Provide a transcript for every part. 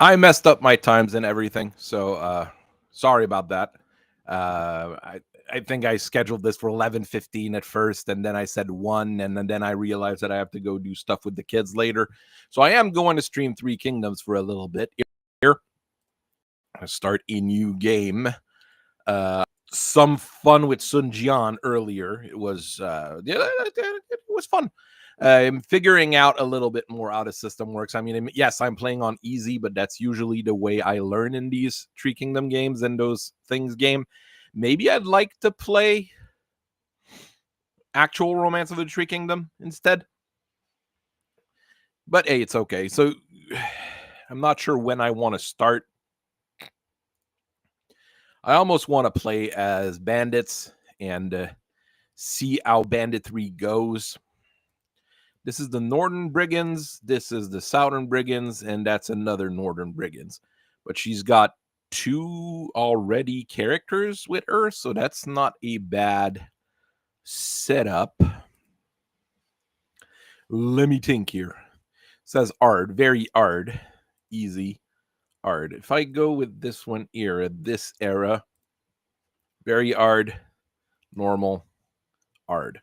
I messed up my times and everything, so sorry about that. I think I scheduled this for 11:15 at first, and then I said 1, and then I realized that I have to go do stuff with the kids later. So I am going to stream Three Kingdoms for a little bit here. I start a new game. Some fun with Sun Jian earlier. It was it was fun. I'm figuring out a little bit more how the system works. I mean, yes, I'm playing on easy, but that's usually the way I learn in these Three Kingdom games and those things game. Maybe I'd like to play actual Romance of the Three Kingdom instead. But hey, it's okay. So I'm not sure when I want to start. I almost want to play as bandits and see how Bandit 3 goes. This is the Northern Brigands, this is the Southern Brigands, and that's another Northern Brigands. But she's got 2 already characters with her, so that's not a bad setup. Let me think here. It says Ard, very Ard, easy Ard. If I go with this one here, this era, very Ard, normal, Ard.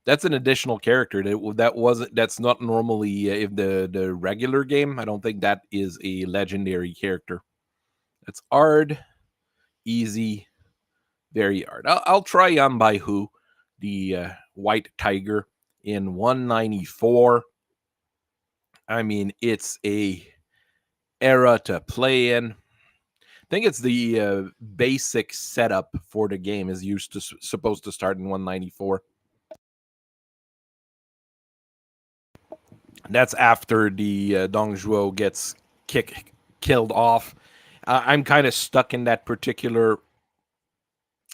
That's an additional character that's not normally if the regular game. I don't think that is a legendary character. That's Ard, easy, very Ard. I'll try Baihu, the white tiger in 194. I mean, it's a era to play in. I think it's the basic setup for the game is supposed to start in 194. That's after the Dong Zhuo gets killed off. I'm kind of stuck in that particular.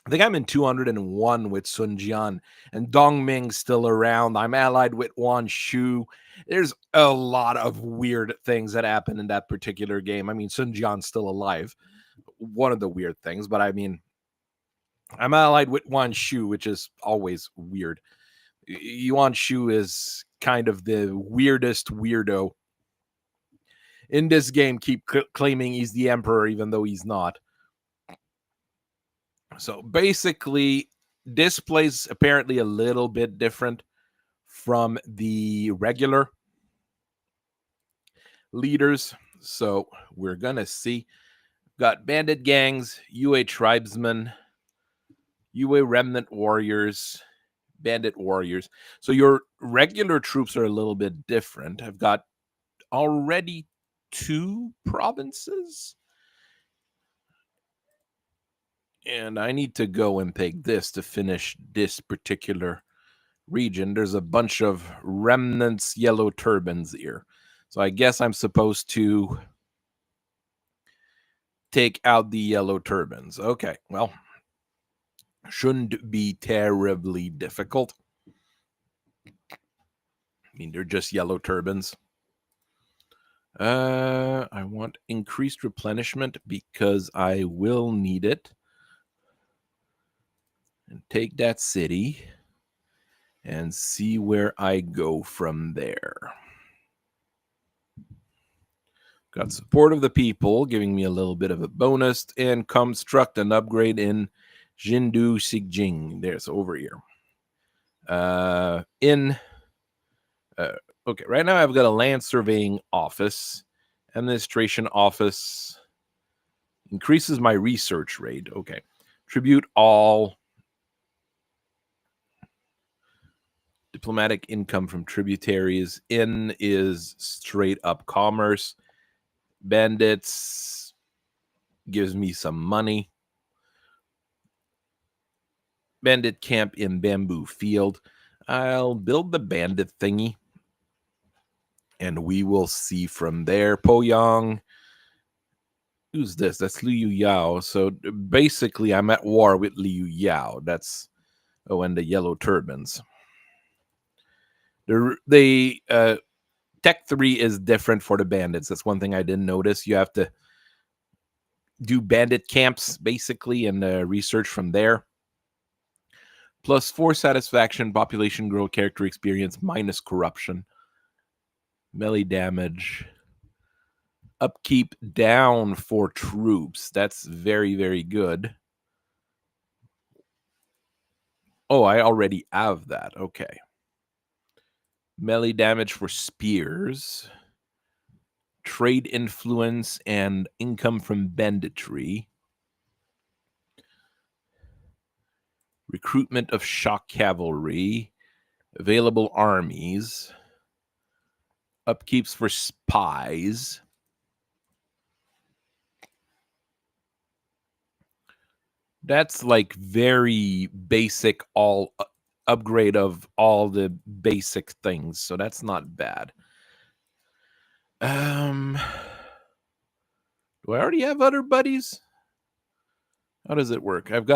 I think I'm in 201 with Sun Jian, and Dong Ming's still around. I'm allied with Wan Shu. There's a lot of weird things that happen in that particular game. I mean, Sun Jian's still alive. One of the weird things, but I mean, I'm allied with Wan Shu, which is always weird. Yuan Shu is kind of the weirdest weirdo in this game. Keep claiming he's the emperor even though he's not. So basically, this plays apparently a little bit different from the regular leaders. So we're gonna see. Got bandit gangs, UA tribesmen, UA remnant warriors, bandit warriors. So your regular troops are a little bit different. I've got already 2 provinces. And I need to go and take this to finish this particular region. There's a bunch of remnants, yellow turbans here. So I guess I'm supposed to take out the yellow turbans. Okay, well, shouldn't be terribly difficult. I mean, they're just yellow turbans. I want increased replenishment because I will need it. And take that city and see where I go from there. Got support of the people, giving me a little bit of a bonus, and construct an upgrade in Jindu Sigjing. There's over here. Okay, right now I've got a land surveying office, administration office, increases my research rate. Okay, tribute all. Diplomatic income from tributaries. In is straight up commerce. Bandits gives me some money. Bandit camp in Bamboo Field. I'll build the bandit thingy. And we will see from there. Poyang. Who's this? That's Liu Yao. So basically, I'm at war with Liu Yao. That's, and the yellow turbans. The Tech 3 is different for the bandits. That's one thing I didn't notice. You have to do bandit camps, basically, and research from there. Plus 4 satisfaction, population growth, character experience, minus corruption. Melee damage. Upkeep down for troops. That's very, very good. Oh, I already have that. Okay. Melee damage for spears. Trade influence and income from banditry. Recruitment of shock cavalry. Available armies. Upkeeps for spies. That's like very basic upgrade of all the basic things. So that's not bad. Do I already have other buddies? How does it work? I've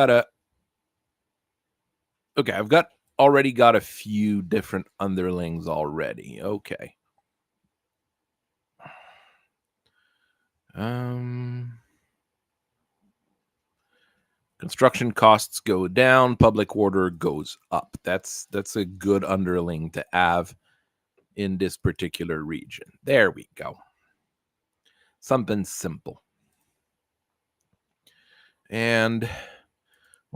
already got a few different underlings already. Okay. Construction costs go down, public order goes up. That's a good underling to have in this particular region. There we go. Something simple. And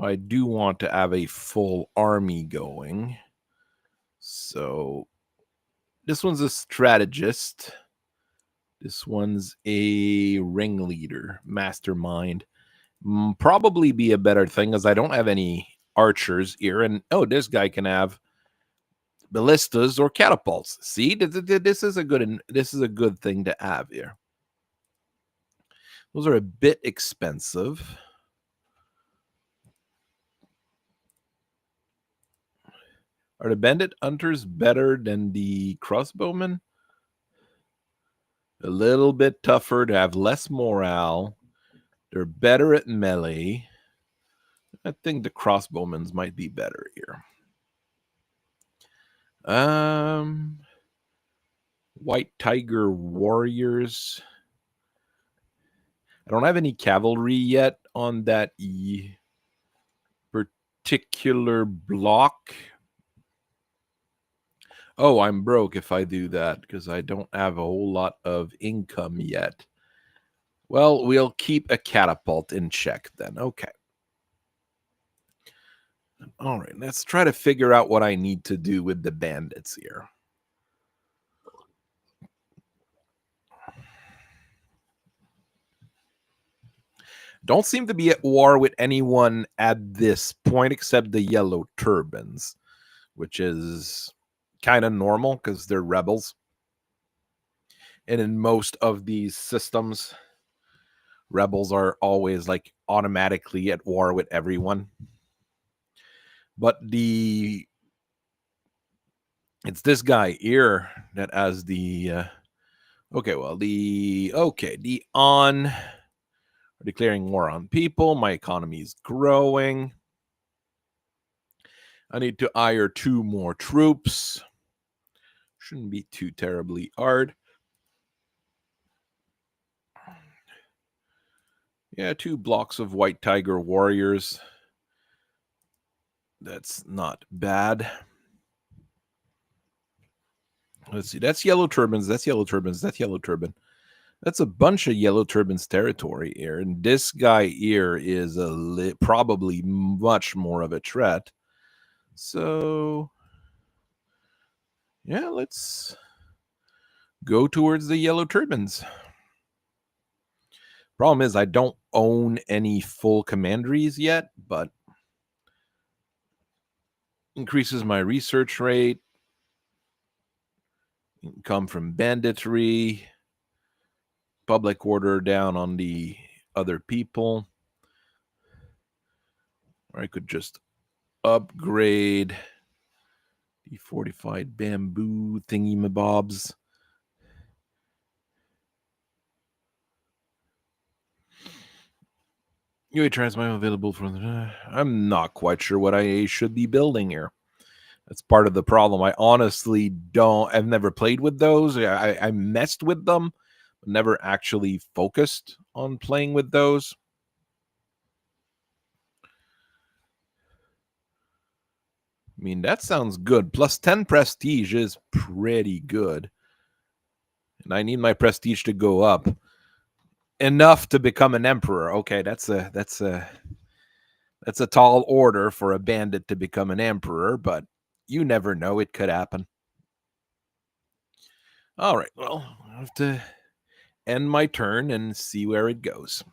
I do want to have a full army going. So this one's a strategist. This one's a ringleader, mastermind. Probably be a better thing as I don't have any archers here. And this guy can have ballistas or catapults. See, this is a good thing to have here. Those are a bit expensive. Are the bandit hunters better than the crossbowmen? A little bit tougher to have less morale. They're better at melee. I think the crossbowmen might be better here. White Tiger warriors. I don't have any cavalry yet on that particular block. Oh, I'm broke if I do that because I don't have a whole lot of income yet. Well, we'll keep a catapult in check then. Okay. All right, let's try to figure out what I need to do with the bandits here. Don't seem to be at war with anyone at this point except the yellow turbans, which is kind of normal because they're rebels. And in most of these systems, rebels are always like automatically at war with everyone. But it's this guy here that has the declaring war on people. My economy is growing. I need to hire 2 more troops. Shouldn't be too terribly hard. Yeah, 2 blocks of White Tiger warriors. That's not bad. Let's see. That's yellow turbans. That's yellow turbans. That's yellow turban. That's a bunch of yellow turbans territory here. And this guy here is probably much more of a threat. So, yeah, let's go towards the yellow turbans. Problem is I don't own any full commanderies yet, but increases my research rate. Income from banditry. Public order down on the other people. Or I could just upgrade the fortified bamboo thingy-mabobs. UA transmine available for I'm not quite sure what I should be building here. That's part of the problem. I honestly I've never played with those. I messed with them, but never actually focused on playing with those. I mean, that sounds good. Plus 10 prestige is pretty good. And I need my prestige to go up enough to become an emperor. Okay, that's a tall order for a bandit to become an emperor, but you never know, it could happen. All right, well, I have to end my turn and see where it goes.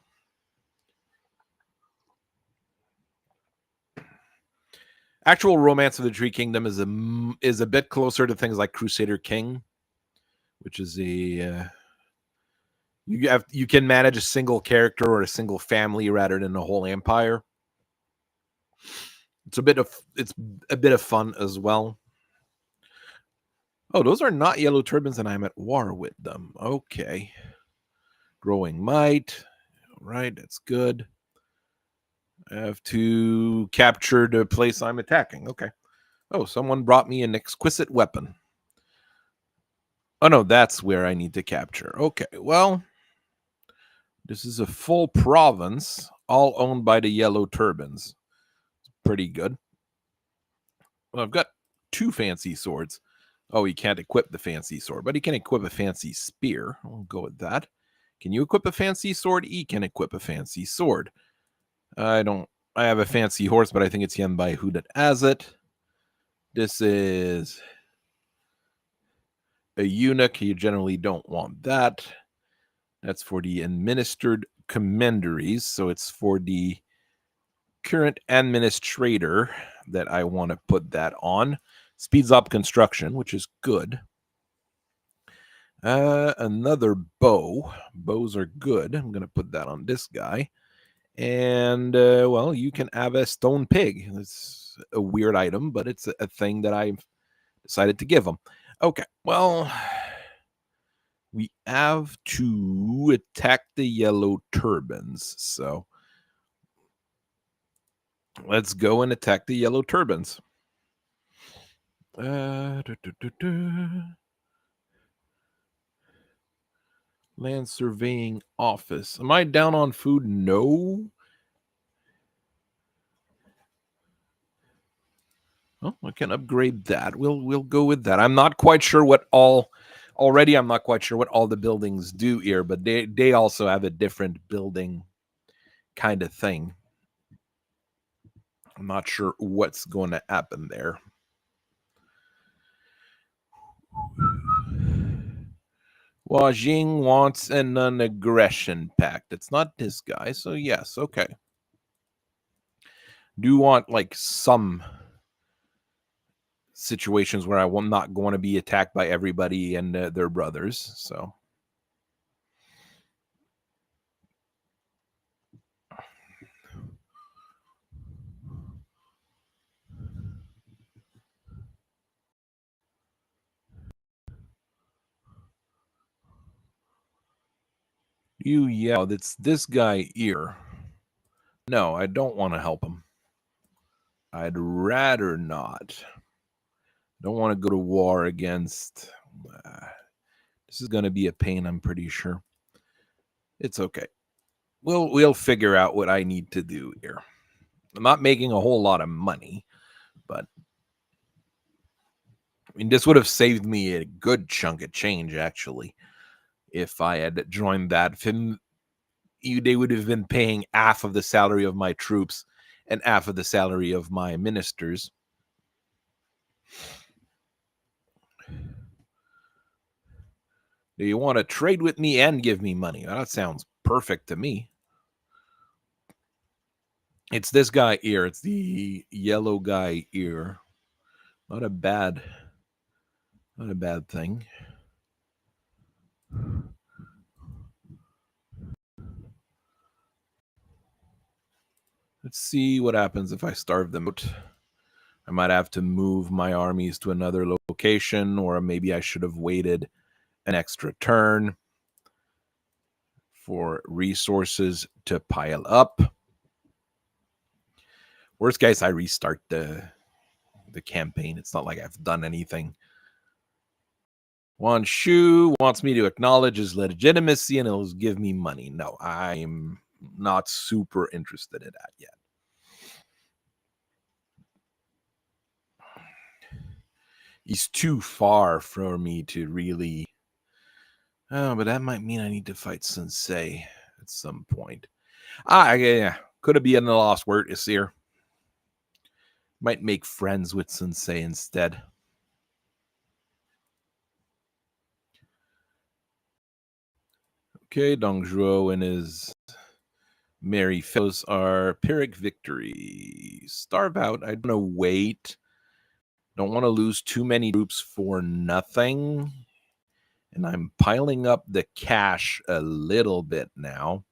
Actual Romance of the Tree Kingdom is a bit closer to things like Crusader King, which is you can manage a single character or a single family rather than a whole empire. It's a bit of fun as well. Oh, those are not yellow turbans, and I'm at war with them. Okay. Growing might. All right, that's good. I have to capture the place I'm attacking. Okay. Oh, someone brought me an exquisite weapon. Oh, no, that's where I need to capture. Okay, well, this is a full province, all owned by the yellow turbans. Pretty good. Well, I've got 2 fancy swords. Oh, he can't equip the fancy sword, but he can equip a fancy spear. I'll go with that. Can you equip a fancy sword? He can equip a fancy sword. I don't. I have a fancy horse, but I think it's Yenbai who that has it. This is a eunuch. You generally don't want that. That's for the administered commanderies. So it's for the current administrator that I want to put that on. Speeds up construction, which is good. Another bow. Bows are good. I'm going to put that on this guy. And, well, you can have a stone pig. It's a weird item, but it's a thing that I've decided to give him. Okay, well, we have to attack the yellow turbans. So let's go and attack the yellow turbans. Land surveying office. Am I down on food? No. Oh, I can upgrade that. We'll go with that. I'm not quite sure what all already. I'm not quite sure what all the buildings do here, but they also have a different building kind of thing. I'm not sure what's going to happen there. Wajing wants an non-aggression pact. It's not this guy, so yes, okay. Do want like some situations where I'm not going to be attacked by everybody and their brothers. So you yell, it's this guy here. No, I don't want to help him. I'd rather not. Don't want to go to war against. This is going to be a pain, I'm pretty sure. It's okay. We'll figure out what I need to do here. I'm not making a whole lot of money, but I mean, this would have saved me a good chunk of change, actually, if I had joined that. They would have been paying half of the salary of my troops and half of the salary of my ministers. Do you want to trade with me and give me money? That sounds perfect to me. It's this guy here. It's the yellow guy here. Not a bad thing. Let's see what happens if I starve them out. I might have to move my armies to another location, or maybe I should have waited an extra turn for resources to pile up. Worst case, I restart the campaign. It's not like I've done anything. Wan Shu wants me to acknowledge his legitimacy and he'll give me money. No, I'm not super interested in that yet. He's too far for me to really Oh, but that might mean I need to fight Sensei at some point. Yeah. Could it be in the lost word is here? Might make friends with Sensei instead. Okay, Dong Zhuo and his merry fellows are Pyrrhic victory. Starve out. I don't want to wait. Don't want to lose too many troops for nothing. And I'm piling up the cash a little bit now.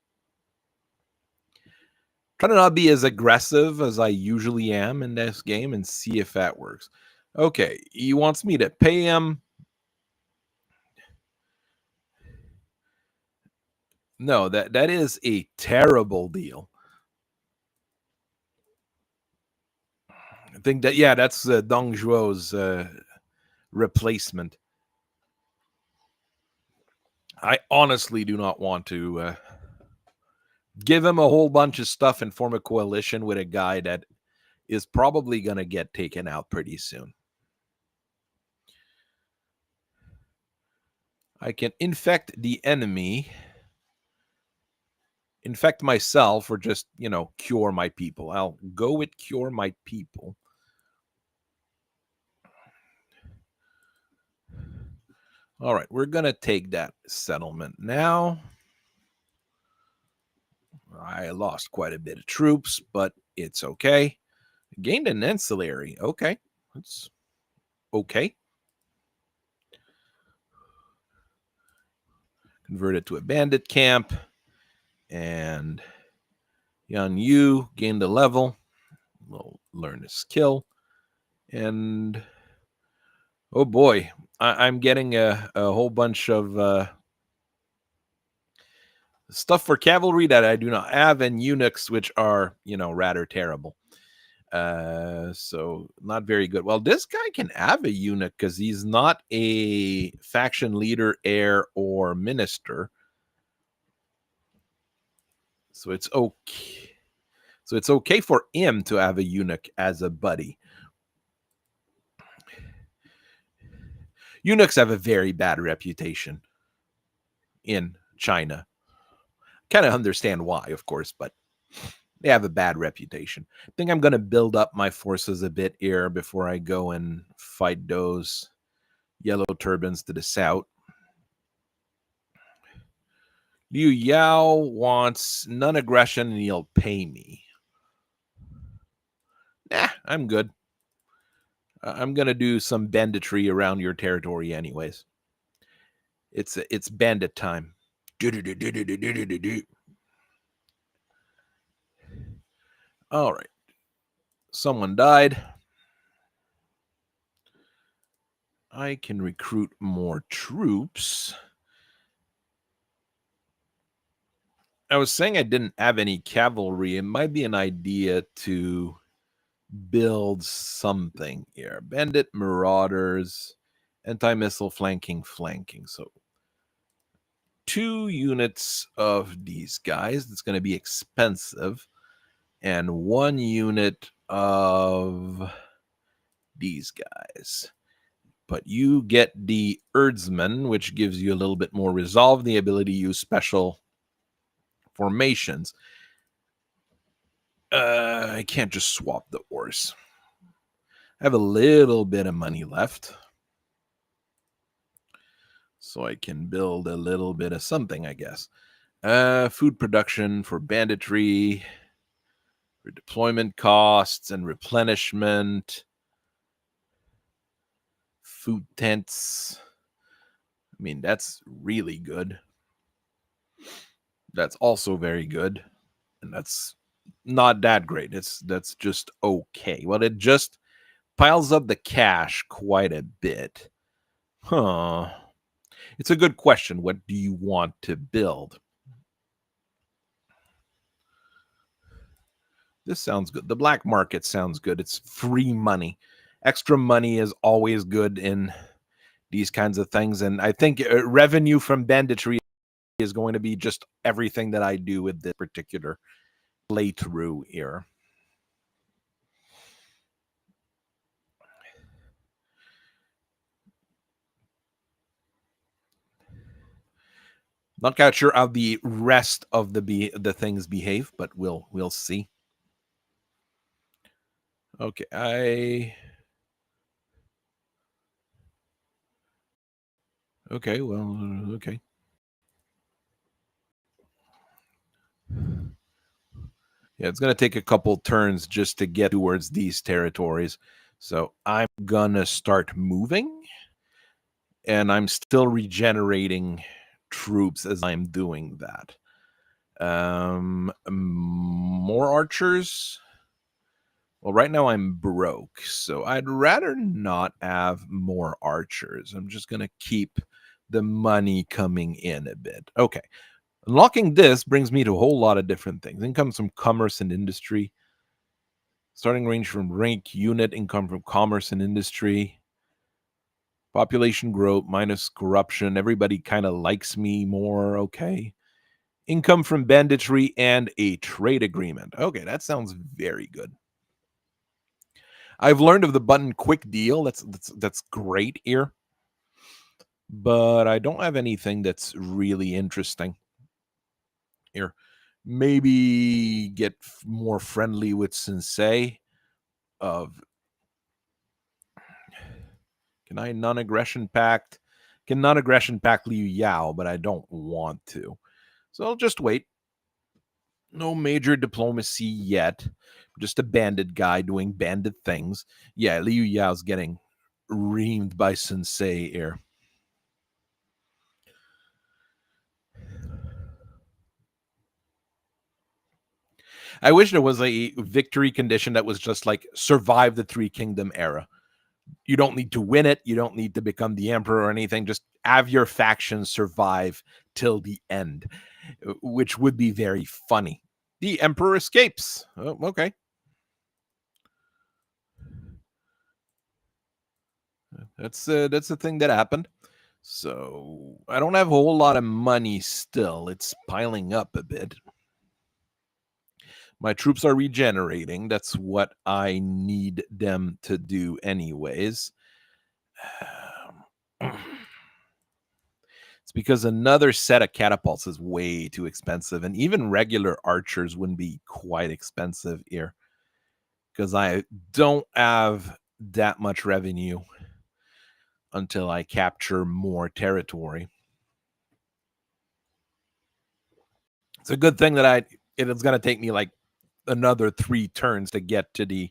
Trying to not be as aggressive as I usually am in this game and see if that works. Okay, he wants me to pay him. No, that is a terrible deal. I think that, yeah, that's Dong Zhuo's replacement. I honestly do not want to give him a whole bunch of stuff and form a coalition with a guy that is probably going to get taken out pretty soon. I can infect the enemy, infect myself, or just, cure my people. I'll go with cure my people. All right, we're going to take that settlement now. I lost quite a bit of troops, but it's okay. Gained an ancillary. Okay, that's okay. Converted to a bandit camp. And Yan Yu gained a level. We'll learn a skill. And oh boy, I'm getting a whole bunch of stuff for cavalry that I do not have, and eunuchs, which are, rather terrible. So not very good. Well, this guy can have a eunuch because he's not a faction leader, heir, or minister. So it's okay. So it's okay for him to have a eunuch as a buddy. Eunuchs have a very bad reputation in China. Kind of understand why, of course, but they have a bad reputation. I think I'm going to build up my forces a bit here before I go and fight those yellow turbans to the south. Liu Yao wants non-aggression and he'll pay me. Nah, I'm good. I'm going to do some banditry around your territory anyways. It's bandit time. All right. Someone died. I can recruit more troops. I was saying I didn't have any cavalry. It might be an idea to build something here. Bandit marauders, anti-missile flanking. So 2 units of these guys. That's going to be expensive. And 1 unit of these guys. But you get the herdsman, which gives you a little bit more resolve, the ability to use special formations. I can't just swap the horse. I have a little bit of money left. So I can build a little bit of something, I guess. Food production for banditry, for deployment costs and replenishment. Food tents. I mean, that's really good. That's also very good. And that's not that great. That's just okay. Well, it just piles up the cash quite a bit. Huh. It's a good question. What do you want to build? This sounds good. The black market sounds good. It's free money. Extra money is always good in these kinds of things. And I think revenue from banditry is going to be just everything that I do with this particular playthrough here. Not quite sure how the rest of the things behave, but we'll see. Okay, okay, well, okay. Yeah, it's gonna take a couple turns just to get towards these territories. So I'm gonna start moving, and I'm still regenerating troops as I'm doing that. More archers. Well, right now I'm broke, so I'd rather not have more archers. I'm just gonna keep the money coming in a bit. Okay. Unlocking this brings me to a whole lot of different things. Income from commerce and industry. Starting range from rank unit, income from commerce and industry. Population growth minus corruption. Everybody kind of likes me more. Okay. Income from banditry and a trade agreement. Okay, that sounds very good. I've learned of the button quick deal. That's great here. But I don't have anything that's really interesting here. Maybe get more friendly with Sensei. Of Can I non-aggression pact? Can non-aggression pact Liu Yao, but I don't want to. So I'll just wait. No major diplomacy yet. Just a bandit guy doing bandit things. Yeah, Liu Yao's getting reamed by Sensei here. I wish there was a victory condition that was just like survive the Three Kingdom era. You don't need to win it. You don't need to become the emperor or anything. Just have your faction survive till the end, which would be very funny. The emperor escapes. Oh, okay. That's the thing that happened. So I don't have a whole lot of money still. It's piling up a bit. My troops are regenerating. That's what I need them to do, anyways. It's because another set of catapults is way too expensive, and even regular archers wouldn't be quite expensive here because I don't have that much revenue until I capture more territory. It's a good thing that it's going to take me like another 3 turns to get to the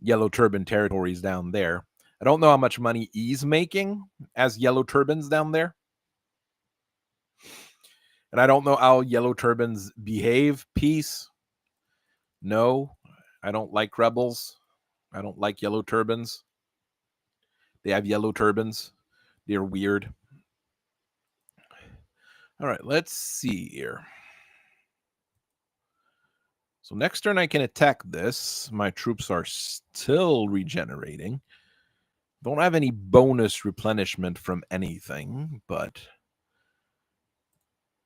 Yellow Turban territories down there. I don't know how much money he's making as Yellow Turbans down there. And I don't know how Yellow Turbans behave. Peace. No, I don't like rebels. I don't like Yellow Turbans. They have yellow turbans. They're weird. All right, let's see here. So next turn I can attack this. My troops are still regenerating. Don't have any bonus replenishment from anything, but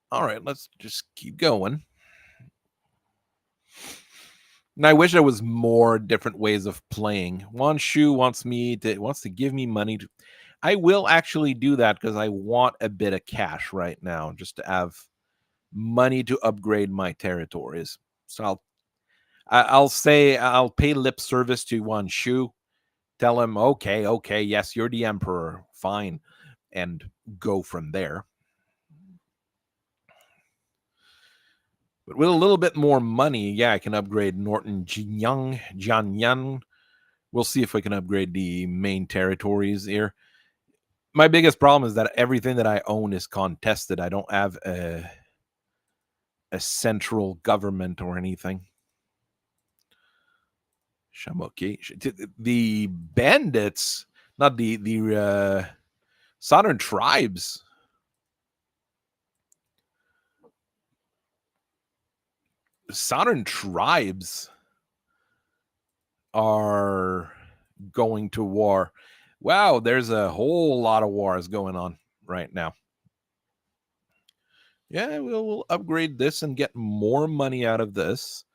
all right, let's just keep going. And I wish there was more different ways of playing. Wan Shu wants to give me money. I will actually do that because I want a bit of cash right now, just to have money to upgrade my territories. So I'll say I'll pay lip service to Wan Shu, tell him, okay, yes, you're the emperor, fine, and go from there. But with a little bit more money, yeah, I can upgrade Norton Jianyan. We'll see if I can upgrade the main territories here. My biggest problem is that everything that I own is contested. I don't have a central government or anything. Shamoki. The bandits, not the southern tribes. Southern tribes are going to war. Wow, there's a whole lot of wars going on right now. Yeah, we'll upgrade this and get more money out of this.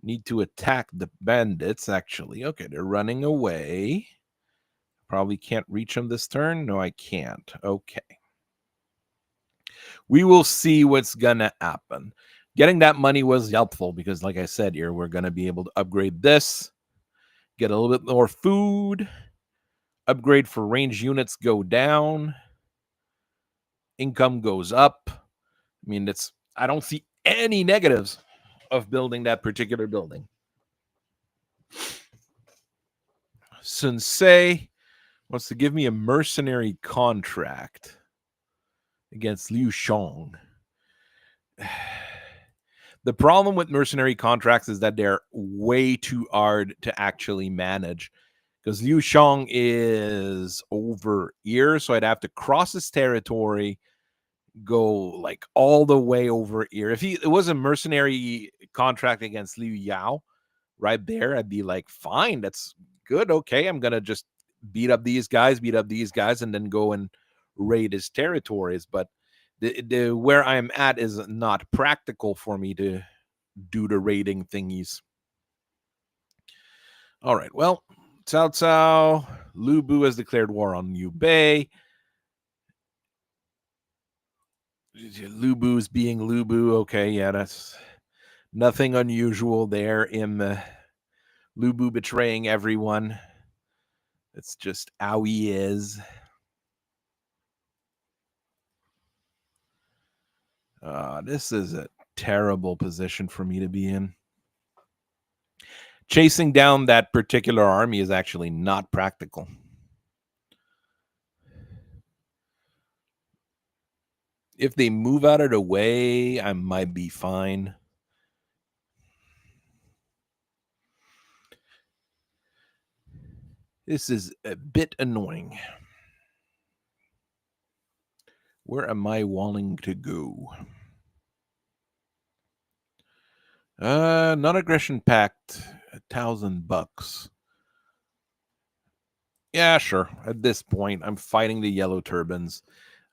Need to attack the bandits, actually. Okay, they're running away. Probably can't reach them this turn. No, I can't. Okay. We will see what's gonna happen. Getting that money was helpful because, like I said here, we're gonna be able to upgrade this, get a little bit more food, upgrade for range units go down, income goes up. I mean, I don't see any negatives of building that particular building. Sensei wants to give me a mercenary contract against Liu Shang. The problem with mercenary contracts is that they're way too hard to actually manage because Liu Shang is over here, so I'd have to cross his territory, go like all the way over here. If it was a mercenary contract against Liu Yao right there, I'd be like, fine, that's good. Okay, I'm gonna just beat up these guys, and then go and raid his territories. But the where I'm at is not practical for me to do the raiding thingies. All right, well, Cao Cao, Lu Bu has declared war on Liu Bei. Lu Bu's being Lu Bu. Okay, yeah, that's nothing unusual there in the Lu Bu betraying everyone. It's just how he is. This is a terrible position for me to be in. Chasing down that particular army is actually not practical. If they move out of the way, I might be fine. This is a bit annoying. Where am I wanting to go? Non-aggression pact, $1,000. Yeah, sure. At this point, I'm fighting the yellow turbans.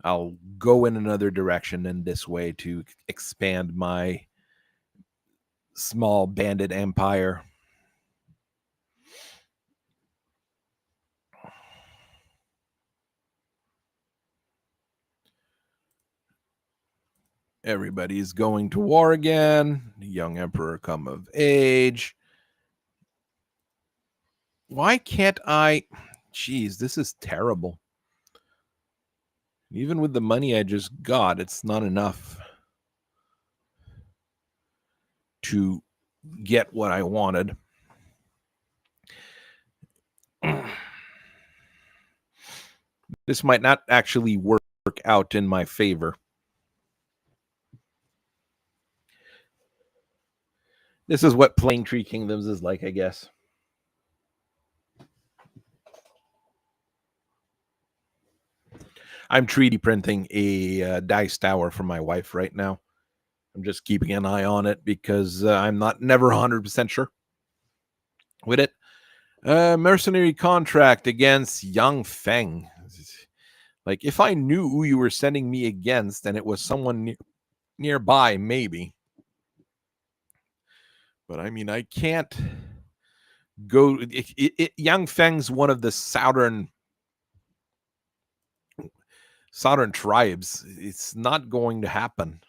I'll go in another direction in this way to expand my small bandit empire. Everybody's going to war again. The young emperor come of age. Why can't I? Jeez, this is terrible. Even with the money I just got, it's not enough to get what I wanted. This might not actually work out in my favor. This is what playing Tree Kingdoms is like, I guess. I'm 3D printing a dice tower for my wife right now. I'm just keeping an eye on it because I'm never 100% sure with it. Mercenary contract against Yang Feng. Like, if I knew who you were sending me against and it was someone nearby, maybe. But I mean, I can't go. Yang Feng's one of the southern tribes. It's not going to happen.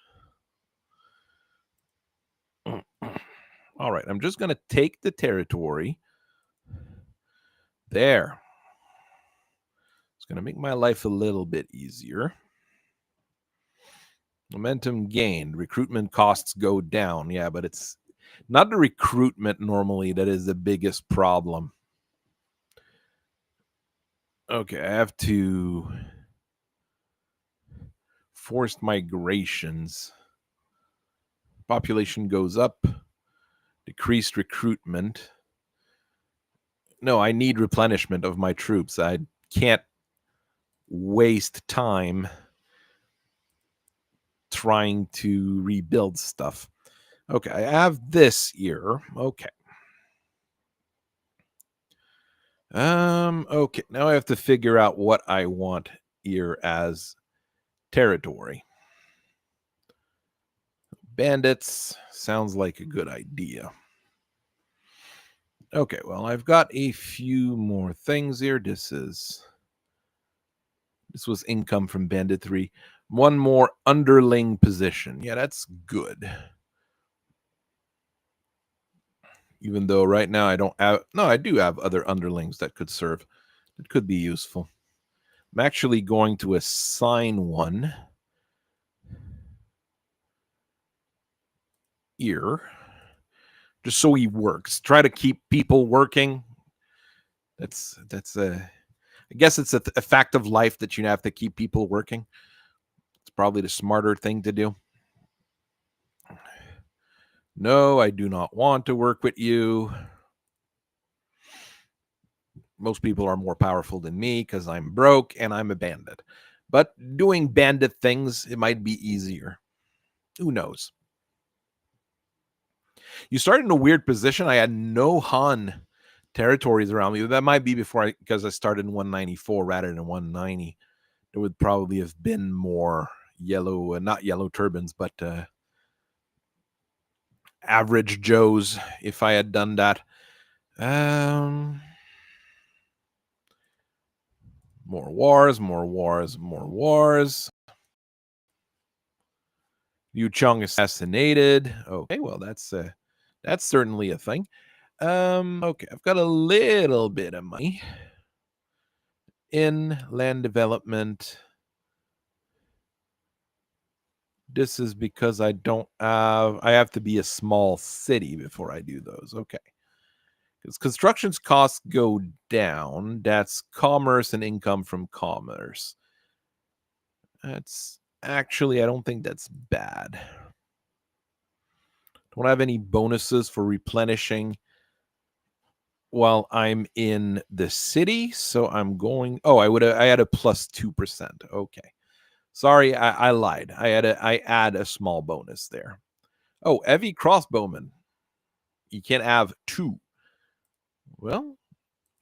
All right, I'm just going to take the territory. There. It's going to make my life a little bit easier. Momentum gained. Recruitment costs go down. Yeah, but it's not the recruitment normally that is the biggest problem. Okay, I have to forced migrations. Population goes up. Decreased recruitment. No, I need replenishment of my troops. I can't waste time trying to rebuild stuff. Okay, I have this here. Okay. Okay, now I have to figure out what I want here as territory. Bandits sounds like a good idea. Okay, well, I've got a few more things here. This was income from Bandit 3. One more underling position. Yeah, that's good. Even though right now I don't have... No, I do have other underlings that could serve. It could be useful. I'm actually going to assign one here, just so he works. Try to keep people working. That's I guess it's a fact of life that you have to keep people working. It's probably the smarter thing to do. No, I do not want to work with you. Most people are more powerful than me because I'm broke and I'm a bandit. But doing bandit things, it might be easier. Who knows? You started in a weird position. I had no Han territories around me. That might be because I started in 194 rather than 190. There would probably have been more yellow, not yellow turbans, but average Joes if I had done that. More wars, more wars, more wars. Yu Chong assassinated. Okay, well that's certainly a thing. Okay, I've got a little bit of money in land development. This is because I have to be a small city before I do those. Okay. Because construction's costs go down. That's commerce and income from commerce. That's actually, I don't think that's bad. Don't have any bonuses for replenishing while I'm in the city. So I'm going, I had a plus 2%. Okay. Sorry, I lied. I add a small bonus there. Oh, heavy crossbowman. You can't have 2. Well,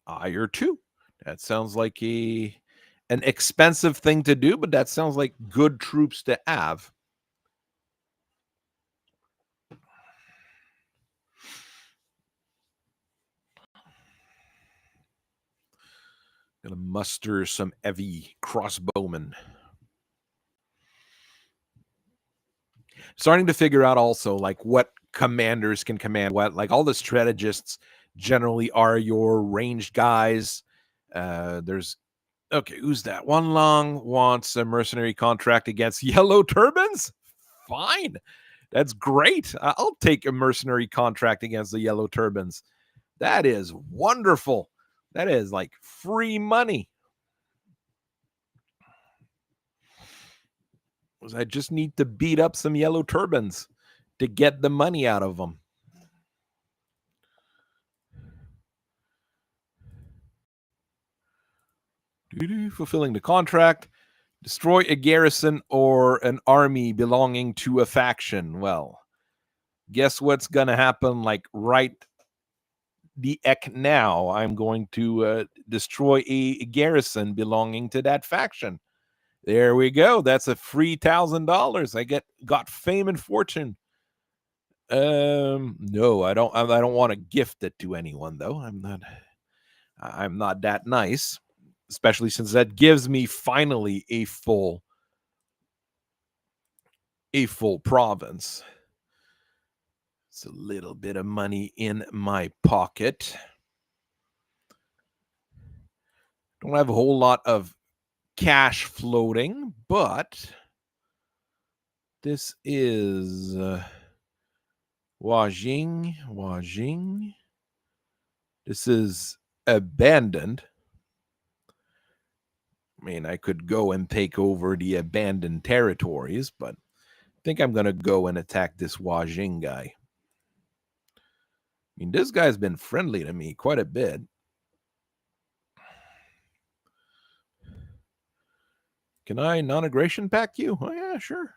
hire 2. That sounds like an expensive thing to do, but that sounds like good troops to have. Gonna muster some heavy crossbowmen. Starting to figure out also like what commanders can command what. Like all the strategists generally are your ranged guys. There's okay, who's that? One Long wants a mercenary contract against yellow turbans. Fine, that's great. I'll take a mercenary contract against the yellow turbans. That is wonderful. That is like free money. I just need to beat up some yellow turbans to get the money out of them. Fulfilling the contract. Destroy a garrison or an army belonging to a faction. Well, guess what's going to happen like right the heck now? I'm going to destroy a garrison belonging to that faction. There we go. That's a free $1,000. I got fame and fortune. No, I don't want to gift it to anyone though. I'm not that nice, especially since that gives me finally a full province. It's a little bit of money in my pocket. Don't have a whole lot of cash floating, but this is Wajing. This is abandoned. I mean, I could go and take over the abandoned territories, but I think I'm going to go and attack this Wajing guy. I mean, this guy's been friendly to me quite a bit. Can I non-aggression pact you? Oh, yeah, sure.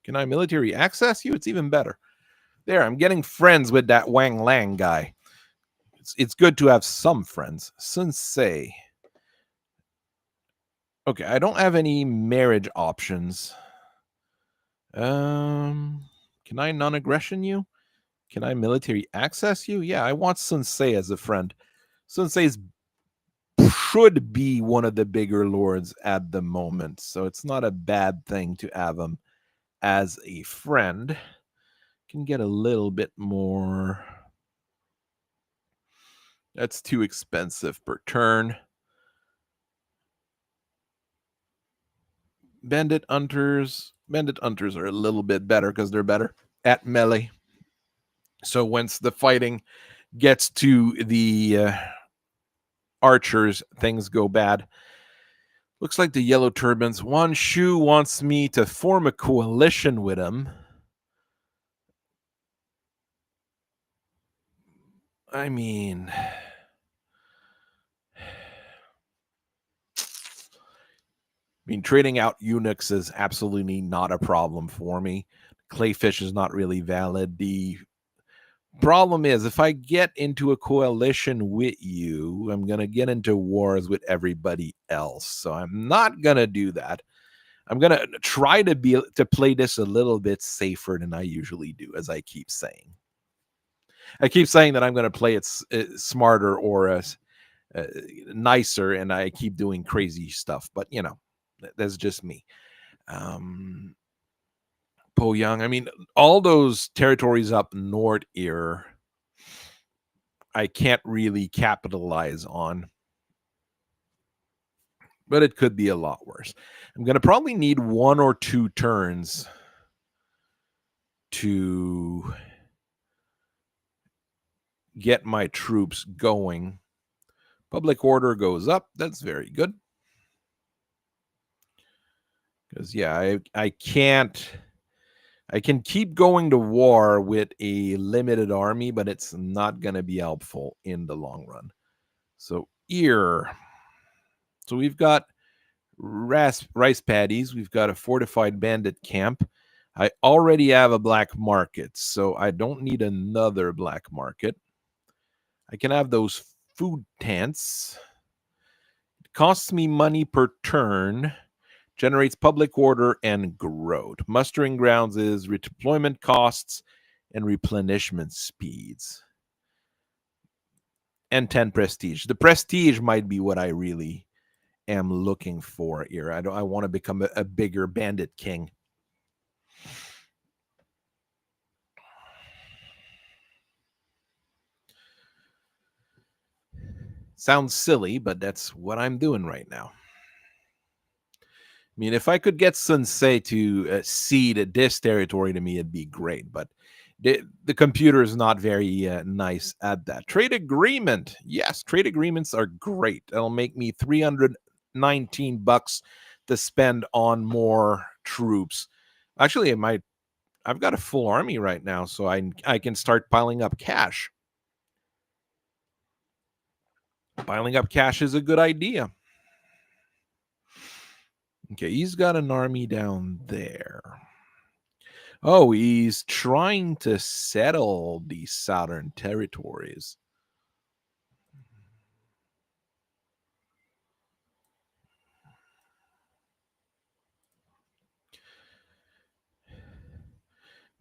Can I military access you? It's even better. There, I'm getting friends with that Wang Lang guy. It's good to have some friends. Sensei. Okay, I don't have any marriage options. Can I non-aggression you? Can I military access you? Yeah, I want Sensei as a friend. Sensei's should be one of the bigger lords at the moment. So it's not a bad thing to have him as a friend. Can get a little bit more. That's too expensive per turn. Bandit Hunters are a little bit better because they're better at melee. So once the fighting gets to the archers, things go bad. Looks like the Yellow Turbans. Wan Shu wants me to form a coalition with him. I mean, trading out eunuchs is absolutely not a problem for me. Clayfish is not really valid. The problem is, if I get into a coalition with you, I'm going to get into wars with everybody else. So I'm not going to do that. I'm going to try to play this a little bit safer than I usually do, as I keep saying. I keep saying that I'm going to play it smarter or nicer, and I keep doing crazy stuff. But, that's just me. Po Young, I mean, all those territories up north here, I can't really capitalize on. But it could be a lot worse. I'm going to probably need 1 or 2 turns to get my troops going. Public order goes up. That's very good. Because, yeah, I can't... I can keep going to war with a limited army, but it's not going to be helpful in the long run. So here... So we've got rice paddies. We've got a fortified bandit camp. I already have a black market, so I don't need another black market. I can have those food tents. It costs me money per turn, generates public order and growth. Mustering grounds is redeployment costs and replenishment speeds. And 10 prestige. The prestige might be what I really am looking for here. I want to become a bigger bandit king. Sounds silly, but that's what I'm doing right now. I mean, if I could get Sensei to cede this territory to me, it'd be great. But the computer is not very nice at that. Trade agreement. Yes, trade agreements are great. That'll make me $319 to spend on more troops. Actually, I've got a full army right now, so I can start piling up cash. Piling up cash is a good idea. Okay, he's got an army down there. Oh, he's trying to settle these southern territories.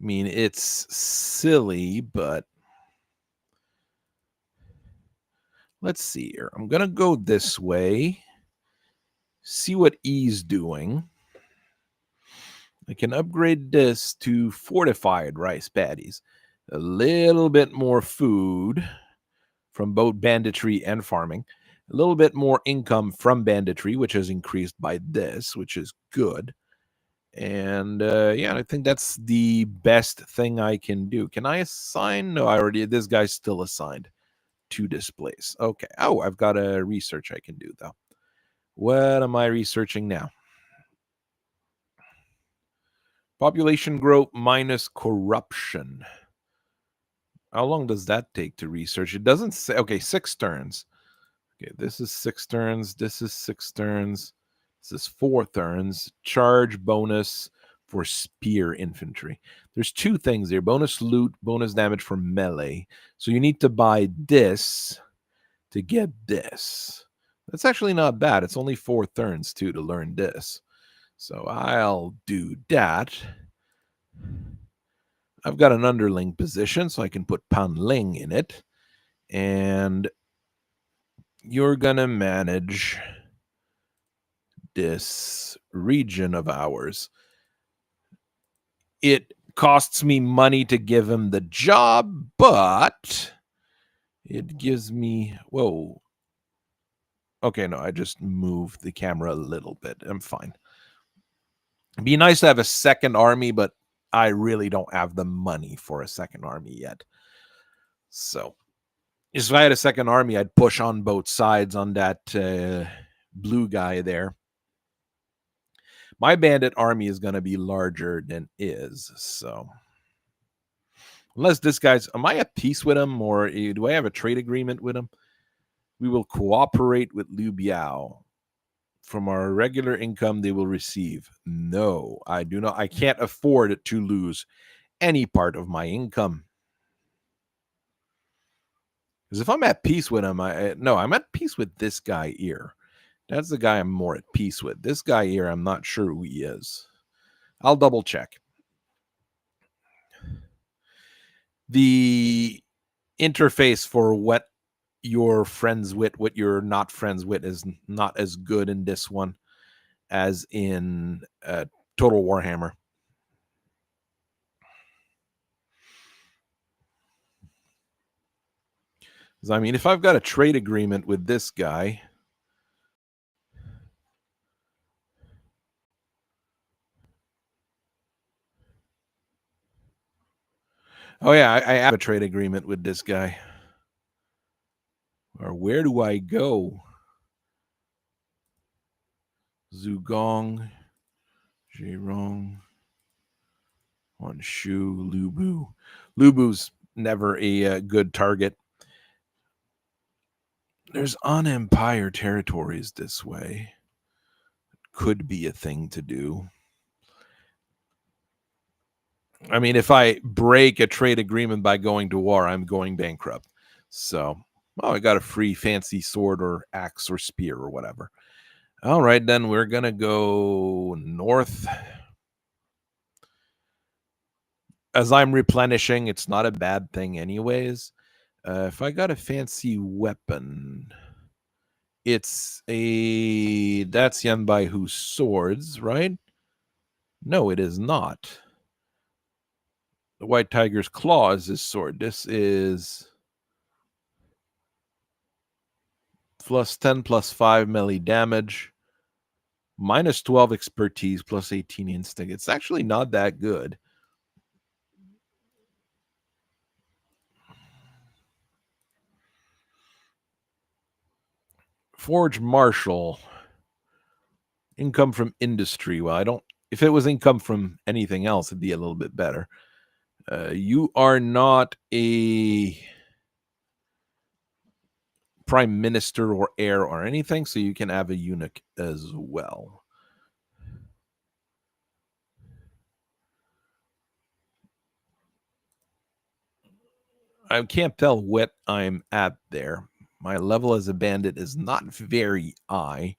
I mean, it's silly, but let's see here. I'm going to go this way, see what he's doing. I can upgrade this to fortified rice paddies. A little bit more food from both banditry and farming. A little bit more income from banditry, which has increased by this, which is good. And yeah, I think that's the best thing I can do. Can I assign? No, this guy's still assigned to this place. Okay. Oh, I've got a research I can do, though. What am I researching now? Population growth minus corruption. How long does that take to research? It doesn't say. Okay, 6 turns. Okay, this is 6 turns. This is 6 turns. This is 4 turns. Charge bonus for spear infantry. There's 2 things there. Bonus loot, bonus damage for melee. So you need to buy this to get this. That's actually not bad. It's only 4 turns, too, to learn this. So I'll do that. I've got an underling position, so I can put Pan Ling in it. And you're gonna manage this region of ours. It costs me money to give him the job, but it gives me, whoa. Okay, no, I just moved the camera a little bit. I'm fine. It'd be nice to have a second army, but I really don't have the money for a second army yet. So, if I had a second army, I'd push on both sides on that blue guy there. My bandit army is going to be larger than is, so unless this guy's, am I at peace with him, or do I have a trade agreement with him? We will cooperate with Liu Biao. From our regular income they will receive. No, I do not. I can't afford to lose any part of my income. Because if I'm at peace with him, I'm at peace with this guy here. That's the guy I'm more at peace with. This guy here, I'm not sure who he is. I'll double check. The interface for what you're friends with, what you're not friends with, is not as good in this one as in Total Warhammer. I mean, if I've got a trade agreement with this guy, oh yeah, I have a trade agreement with this guy. Or where do I go? Zugong, Zhirong, Honshu, Lubu. Lubu's never a good target. There's unempire territories this way. Could be a thing to do. I mean, if I break a trade agreement by going to war, I'm going bankrupt. So, I got a free fancy sword or axe or spear or whatever. All right, then we're going to go north. As I'm replenishing, it's not a bad thing anyways. If I got a fancy weapon, it's that's Yanbaihu's swords, right? No, it is not. The White Tiger's claw is his sword. This is plus 10 plus 5 melee damage, minus 12 expertise, plus 18 instinct. It's actually not that good. Forge Marshal. Income from industry. Well, I don't. If it was income from anything else, it'd be a little bit better. You are not a prime minister or heir or anything, so you can have a eunuch as well. I can't tell what I'm at there. My level as a bandit is not very high.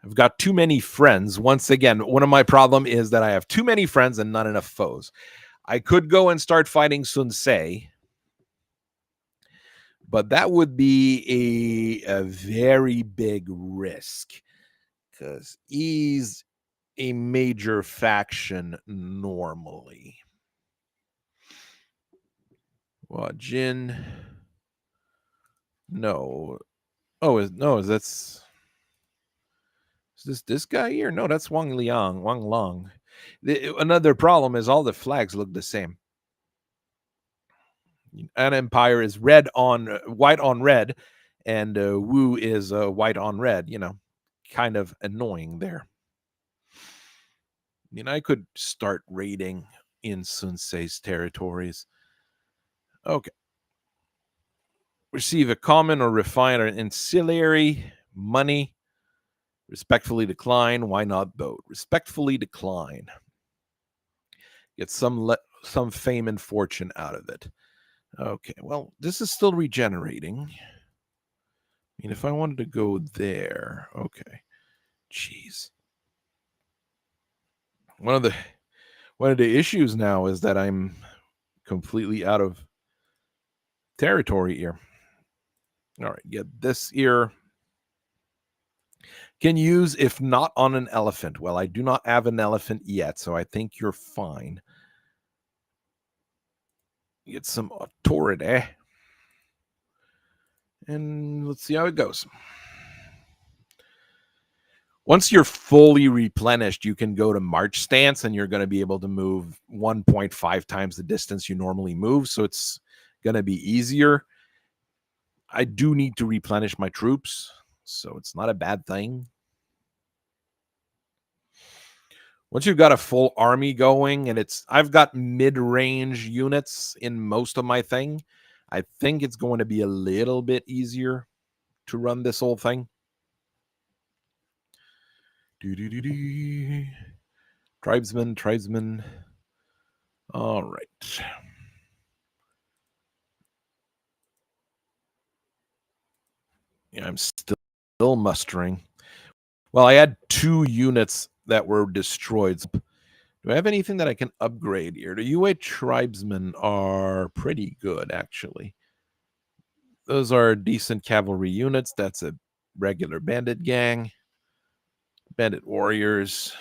I've got too many friends. Once again, one of my problem is that I have too many friends and not enough foes. I could go and start fighting Sun Ce, but that would be a very big risk because he's a major faction normally. Well, Jin. No. Oh, is this guy here? No, that's Wang Long. Another problem is all the flags look the same. An empire is red on white on red, and Wu is white on red. Kind of annoying there. I mean, I could start raiding in Sun Ce's territories. Okay. Receive a common or refine or ancillary money. Respectfully decline. Why not both? Respectfully decline. Get some fame and fortune out of it. Okay, well, this is still regenerating. I mean, if I wanted to go there, okay. Jeez. One of the issues now is that I'm completely out of territory here. All right, get this here. Can use if not on an elephant. Well, I do not have an elephant yet, so I think you're fine. Get some authority. And let's see how it goes. Once you're fully replenished, you can go to March stance and you're going to be able to move 1.5 times the distance you normally move. So it's going to be easier. I do need to replenish my troops, so it's not a bad thing. Once you've got a full army going, and I've got mid-range units in most of my thing, I think it's going to be a little bit easier to run this whole thing. Tribesmen. All right. Yeah, I'm still mustering. Well, I had 2 units that were destroyed. Do I have anything that I can upgrade here? The UA tribesmen are pretty good, actually. Those are decent cavalry units. That's a regular bandit gang. Bandit warriors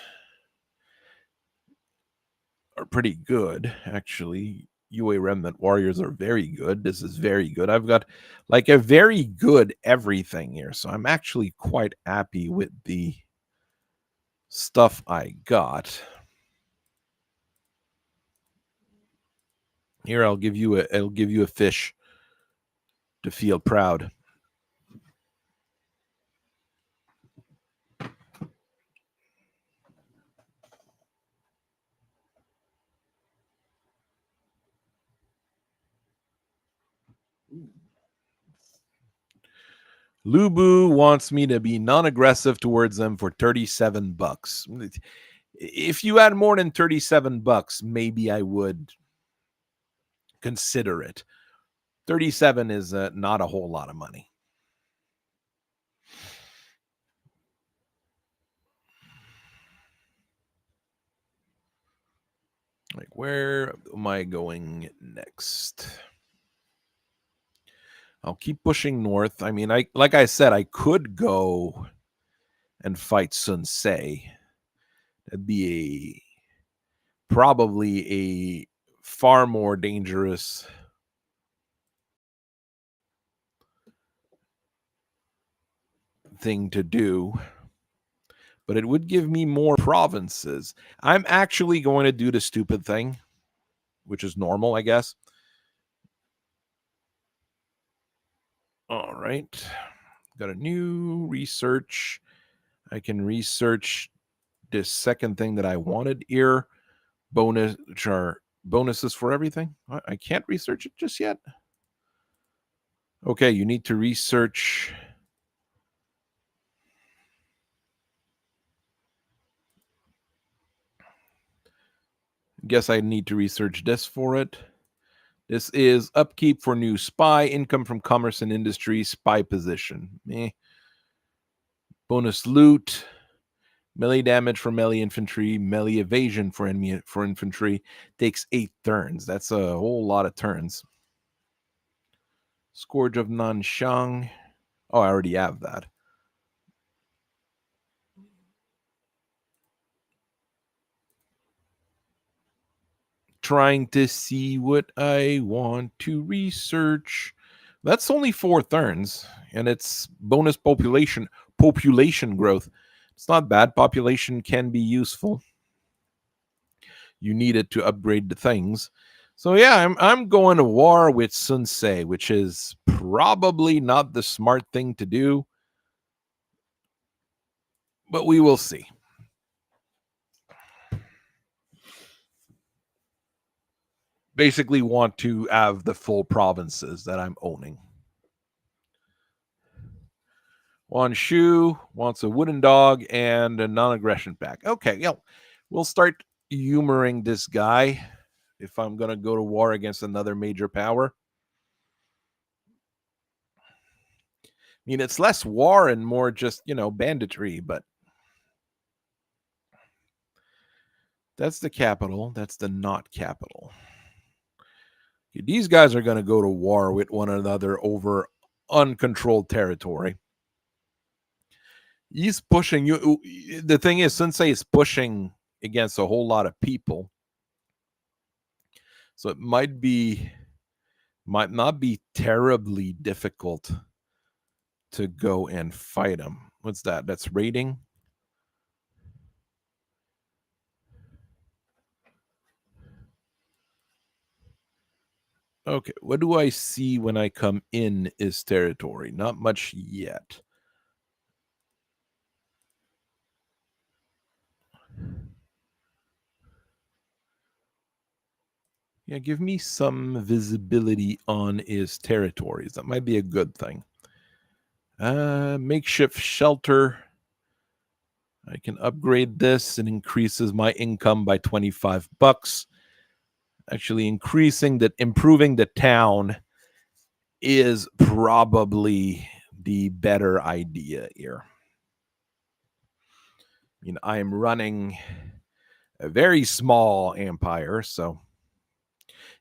are pretty good, actually. UA remnant warriors are very good. This is very good. I've got like a very good everything here. So I'm actually quite happy with the stuff I got. Here, I'll give you a fish to feel proud. Lubu wants me to be non-aggressive towards them for $37. If you had more than $37, maybe I would consider it. 37 is not a whole lot of money. Like, where am I going next? I'll keep pushing north. I mean, like I said, I could go and fight Sun Se. That'd be probably a far more dangerous thing to do, but it would give me more provinces. I'm actually going to do the stupid thing, which is normal, I guess. All right. Got a new research. I can research this second thing that I wanted here. Bonuses for everything. I can't research it just yet. Okay, you need to research. Guess I need to research this for it. This is upkeep for new spy, income from commerce and industry, spy position. Bonus loot, melee damage for melee infantry, melee evasion for infantry. Takes 8 turns. That's a whole lot of turns. Scourge of Nanshang. Oh, I already have that. Trying to see what I want to research. That's only 4 turns, and it's bonus population growth. It's not bad. Population can be useful. You need it to upgrade the things. So yeah, I'm going to war with Sun Se, which is probably not the smart thing to do, but we will see. Basically want to have the full provinces that I'm owning. Wan Shu wants a wooden dog and a non-aggression pack. Okay, yeah, we'll start humoring this guy if I'm going to go to war against another major power. I mean, it's less war and more just, banditry, but that's the capital. That's the not capital. These guys are going to go to war with one another over uncontrolled territory. He's pushing you. The thing is, Sensei is pushing against a whole lot of people. So it might not be terribly difficult to go and fight him. What's that? That's raiding. Okay, what do I see when I come in his territory? Not much yet. Yeah, give me some visibility on his territories. That might be a good thing. Makeshift shelter. I can upgrade this and increases my income by $25. Actually, improving the town is probably the better idea here. I mean, I am running a very small empire, so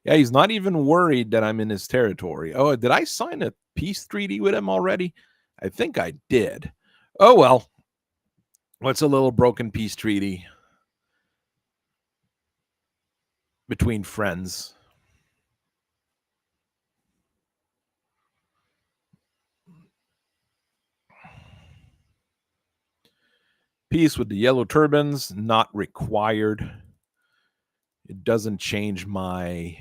yeah, he's not even worried that I'm in his territory. Oh, did I sign a peace treaty with him already? I think I did. Oh, well. What's a little broken peace treaty between friends? Peace with the yellow turbans, not required. It doesn't change my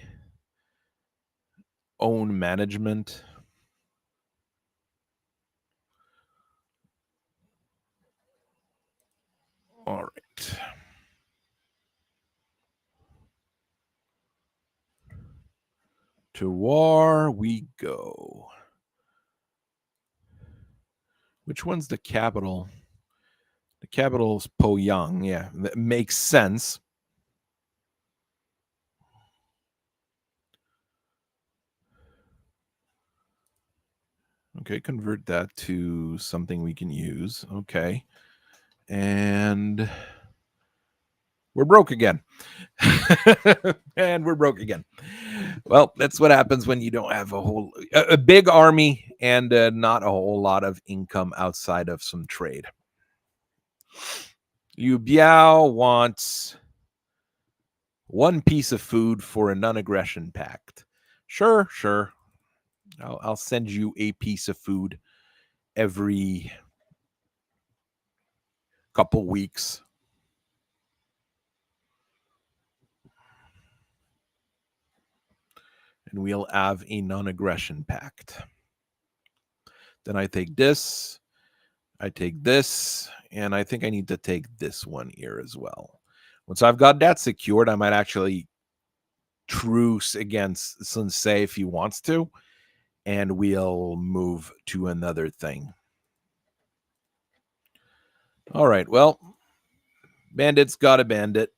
own management. All right. To war we go. Which one's the capital? The capital's Poyang. Yeah, that makes sense. Okay, convert that to something we can use. Okay. And we're broke again. And we're broke again. Well, that's what happens when you don't have a big army and not a whole lot of income outside of some trade. Liu Biao wants one piece of food for a non-aggression pact. Sure. I'll send you a piece of food every couple weeks. And we'll have a non-aggression pact. Then I take this, and I think I need to take this one here as well. Once I've got that secured, I might actually truce against Sensei if he wants to, and we'll move to another thing. All right, well, bandits got a bandit.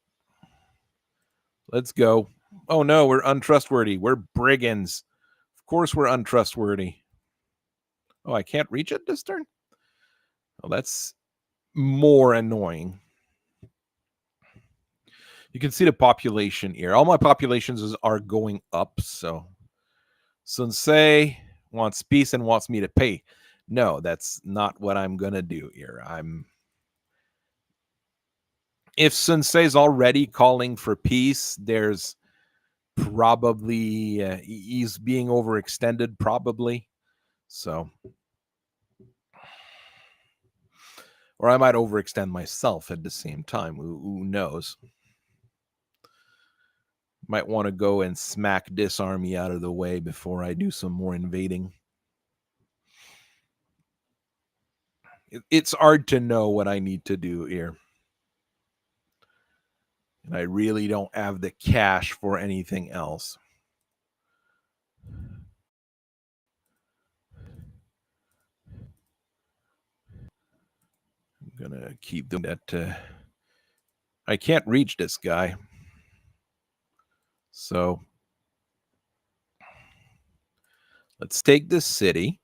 Let's go. Oh no, we're untrustworthy. We're brigands. Of course we're untrustworthy. Oh, I can't reach it this turn? Oh, that's more annoying. You can see the population here. All my populations are going up, so Sensei wants peace and wants me to pay. No, that's not what I'm going to do here. If Sensei's already calling for peace, there's probably he's being overextended, probably. So, or I might overextend myself at the same time. Who knows? Might want to go and smack this army out of the way before I do some more invading. It's hard to know what I need to do here. And I really don't have the cash for anything else. I'm going to keep doing that. I can't reach this guy. So let's take this city.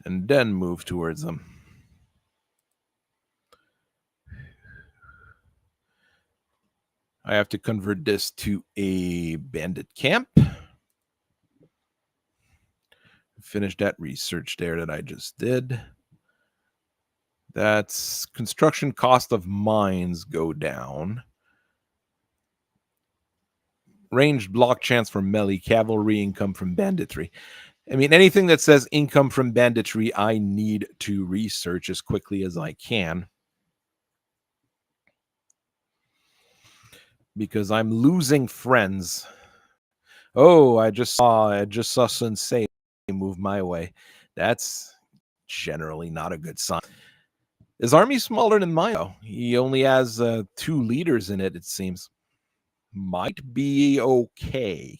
And then move towards them. I have to convert this to a bandit camp. Finish that research there that I just did. That's construction cost of mines go down. Ranged block chance for melee, cavalry, income from banditry. I mean, anything that says income from banditry, I need to research as quickly as I can. Because I'm losing friends. Oh, I just saw Sensei move my way. That's generally not a good sign. His army's smaller than mine, though. He only has 2 leaders in it, it seems. Might be okay.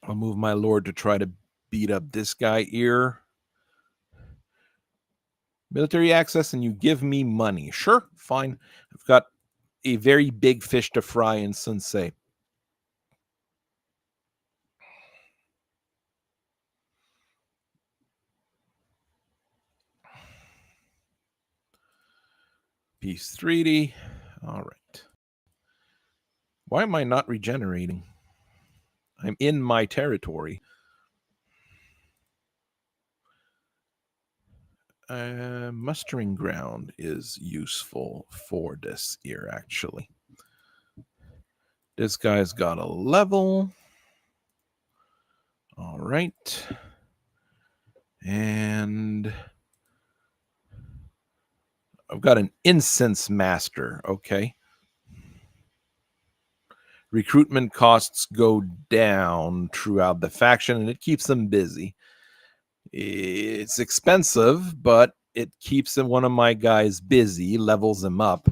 I'll move my lord to try to beat up this guy here. Military access, and you give me money. Sure, fine. I've got a very big fish to fry in Sensei. Peace treaty. All right. Why am I not regenerating? I'm in my territory. Mustering ground is useful for this year, actually. This guy's got a level. All right. And I've got an incense master. Okay. Recruitment costs go down throughout the faction, and it keeps them busy. It's expensive, but it keeps one of my guys busy, levels him up.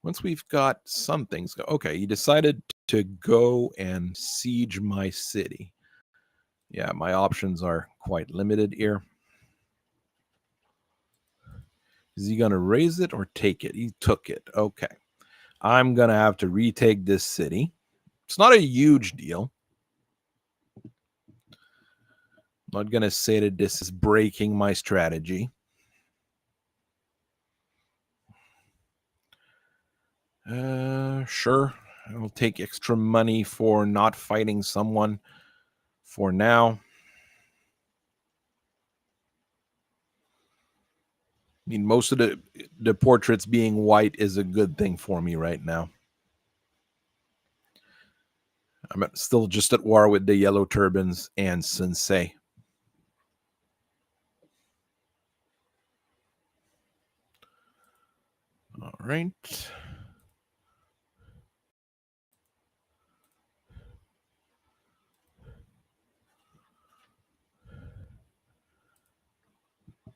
Once we've got some things, okay, he decided to go and siege my city. Yeah, my options are quite limited here. Is he going to raise it or take it? He took it. Okay. I'm going to have to retake this city. It's not a huge deal. I'm not going to say that this is breaking my strategy. Sure. I'll take extra money for not fighting someone for now. I mean, most of the portraits being white is a good thing for me right now. I'm still just at war with the yellow turbans and Sensei. All right.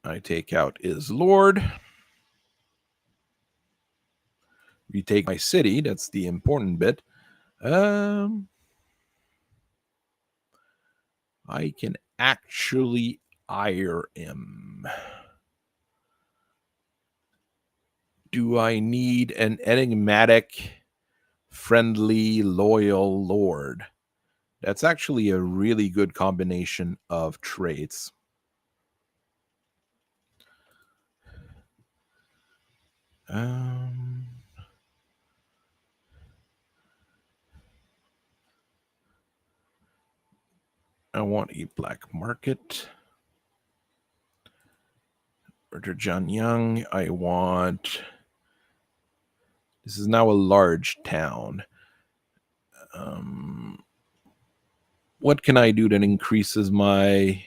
I take out his lord. Retake my city. That's the important bit. I can actually ire him. Do I need an enigmatic, friendly, loyal lord? That's actually a really good combination of traits. I want a black market. Order John Young. I want... This is now a large town. What can I do that increases my...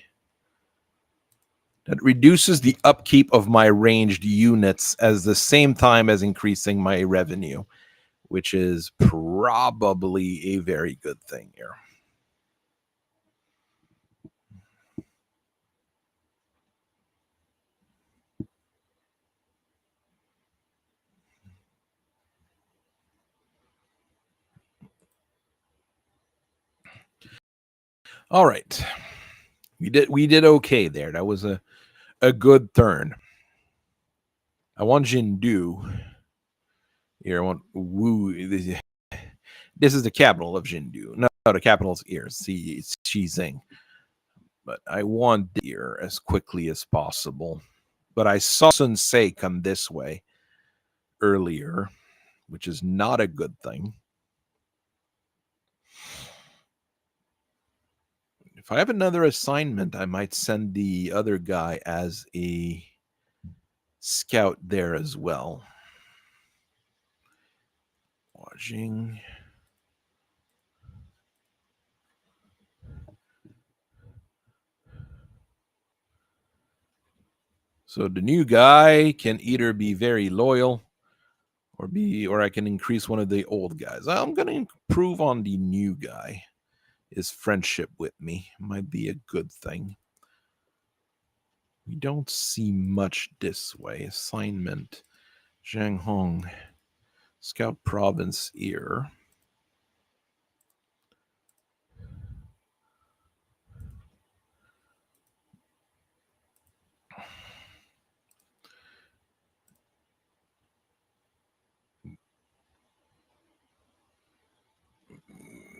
That reduces the upkeep of my ranged units at the same time as increasing my revenue, which is probably a very good thing here. All right. We did okay there. That was a good turn. I want Jindu. Here, I want Wu. This is the capital of Jindu. No, the capital is here. See, it's Xizing. But I want here as quickly as possible. But I saw Sun Se come this way earlier, which is not a good thing. If I have another assignment, I might send the other guy as a scout there as well. Watching. So the new guy can either be very loyal or I can increase one of the old guys. I'm going to improve on the new guy. His friendship with me might be a good thing. We don't see much this way. Assignment. Zhang Hong. Scout Province here.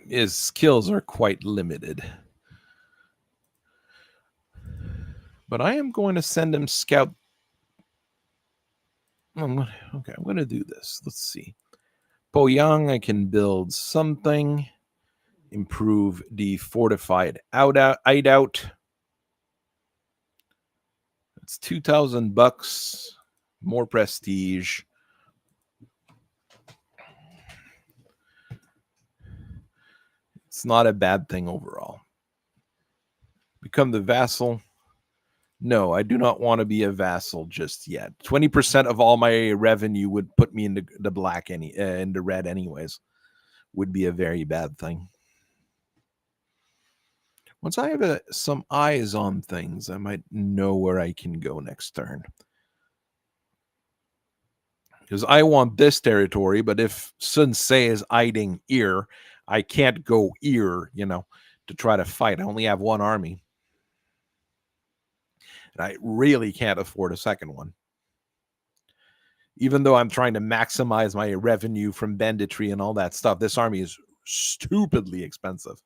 His skills are quite limited. But I am going to send him scout. Okay, I'm going to do this. Let's see. Poyang, I can build something. Improve the fortified hideout. It's $2,000. More prestige. It's not a bad thing overall. Become the vassal. No, I do not want to be a vassal just yet. 20% of all my revenue would put me in the black, in the red anyways. Would be a very bad thing. Once I have some eyes on things, I might know where I can go next turn. Because I want this territory, but if Sun Se is hiding here, I can't go here, to try to fight. I only have one army. And I really can't afford a second one. Even though I'm trying to maximize my revenue from banditry and all that stuff, this army is stupidly expensive.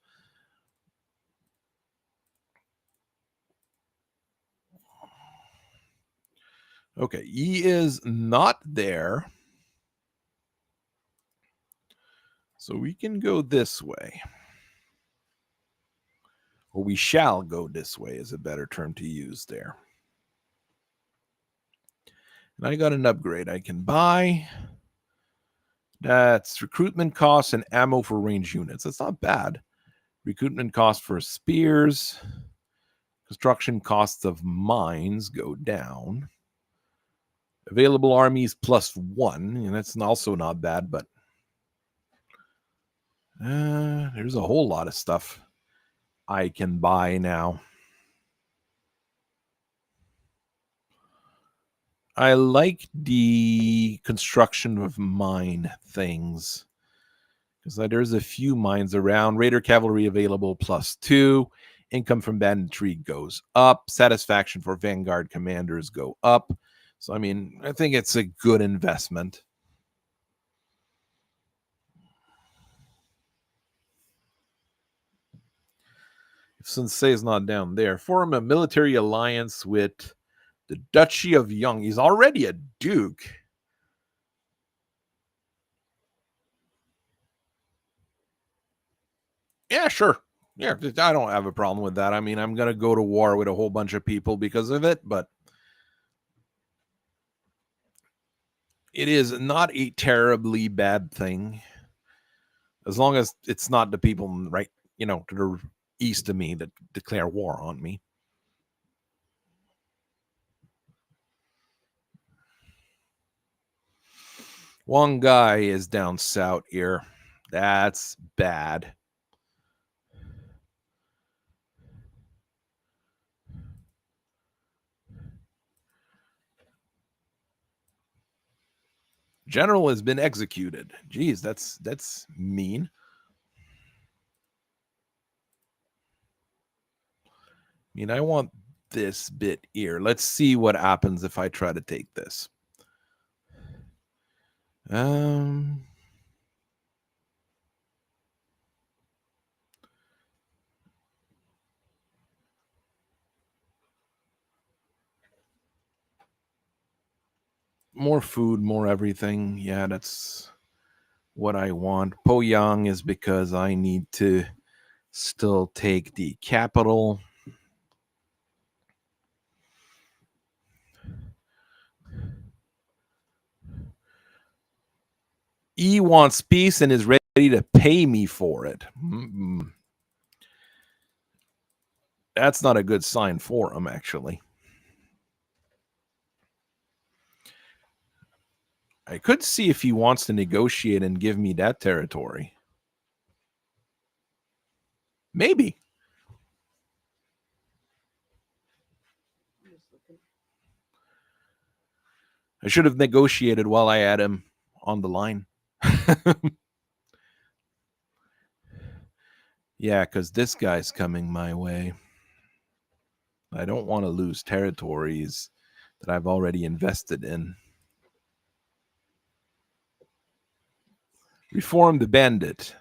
Okay, he is not there. So we can go this way. Or we shall go this way is a better term to use there. And I got an upgrade I can buy. That's recruitment costs and ammo for range units. That's not bad. Recruitment costs for spears. Construction costs of mines go down. Available armies +1. And that's also not bad, but there's a whole lot of stuff I can buy now. I like the construction of mine things because there's a few mines around. Raider cavalry available +2. Income from banditry goes up. Satisfaction for vanguard commanders go up. So, I think it's a good investment. If Sun Se is not down there, form a military alliance with the Duchy of Young. He's already a duke. Yeah, sure. Yeah, I don't have a problem with that. I'm going to go to war with a whole bunch of people because of it, but it is not a terribly bad thing as long as it's not the people right, to the east of me that declare war on me. One guy is down south here. That's bad. General has been executed. Geez, that's mean. I want this bit here. Let's see what happens if I try to take this. More food, more everything. Yeah, that's what I want. Poyang is because I need to still take the capital. E wants peace and is ready to pay me for it. That's not a good sign for him, actually. I could see if he wants to negotiate and give me that territory. Maybe. I should have negotiated while I had him on the line. Yeah, because this guy's coming my way. I don't want to lose territories that I've already invested in. Reform the bandit.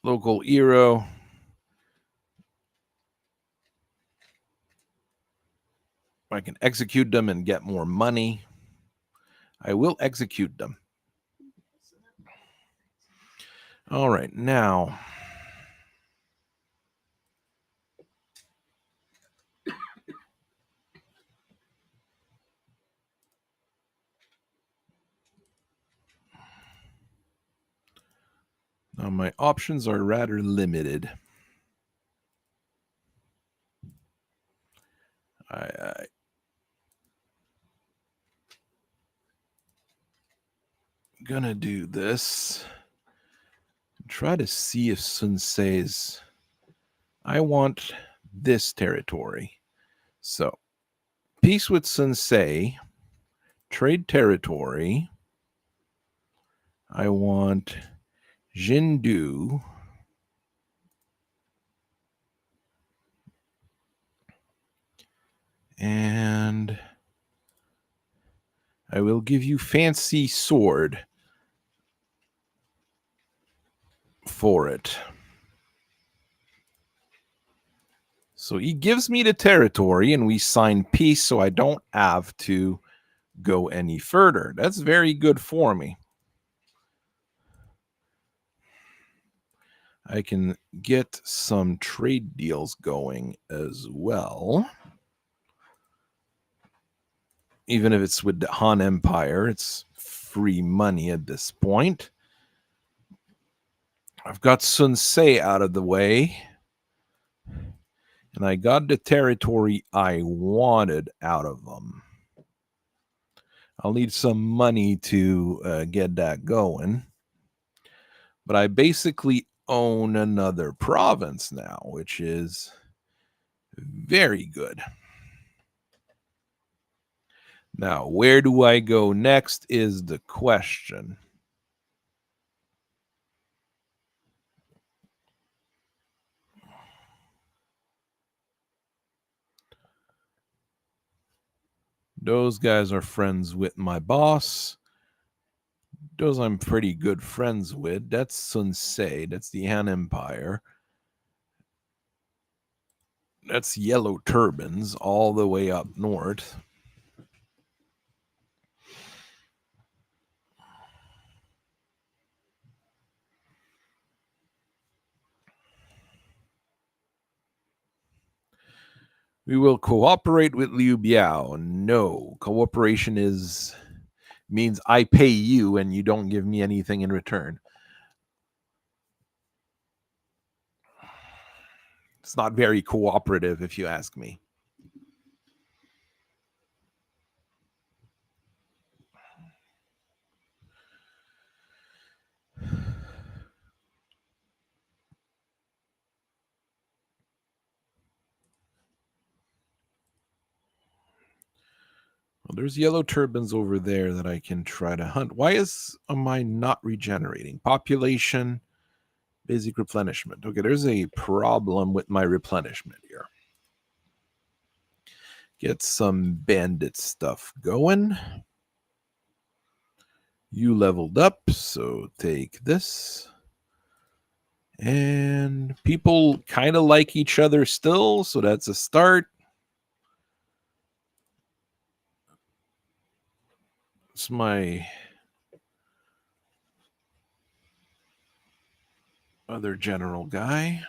Local hero. I can execute them and get more money. I will execute them. All right, now. Now my options are rather limited. I gonna do this. Try to see if Sun says I want this territory. So peace with Sun Se, trade territory. I want Jindu. And I will give you fancy sword for it. So he gives me the territory and we sign peace so I don't have to go any further. That's very good for me. I can get some trade deals going as well. Even if it's with the Han Empire, it's free money at this point. I've got Sun Ce out of the way. And I got the territory I wanted out of them. I'll need some money to get that going. But I basically own another province now, which is very good. Now, where do I go next is the question. Those guys are friends with my boss. Those I'm pretty good friends with. That's Sun Ce. That's the Han Empire. That's Yellow Turbans all the way up north. We will cooperate with Liu Biao. No, cooperation means I pay you and you don't give me anything in return. It's not very cooperative, if you ask me. Well, there's yellow turbans over there that I can try to hunt. Why am I not regenerating? Population, basic replenishment. Okay, there's a problem with my replenishment here. Get some bandit stuff going. You leveled up, so take this. And people kind of like each other still, so that's a start. It's my other general guy.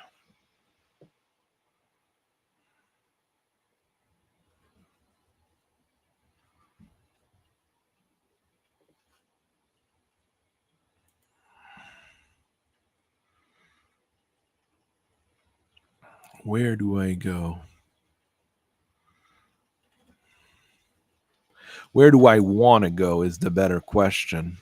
Where do I go? Where do I want to go is the better question.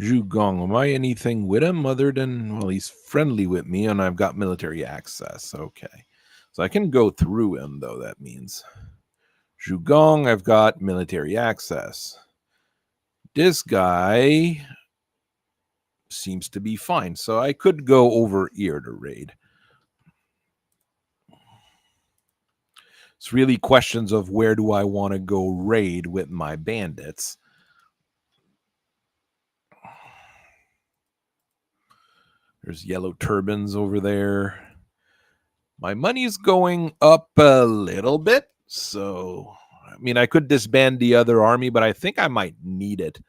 Zhu Gong, am I anything with him other than, well, he's friendly with me and I've got military access. Okay. So I can go through him, though, that means. Zhu Gong, I've got military access. This guy seems to be fine. So I could go over here to raid. It's really questions of where do I want to go raid with my bandits. There's yellow turbans over there. My money's going up a little bit. So, I mean, I could disband the other army, but I think I might need it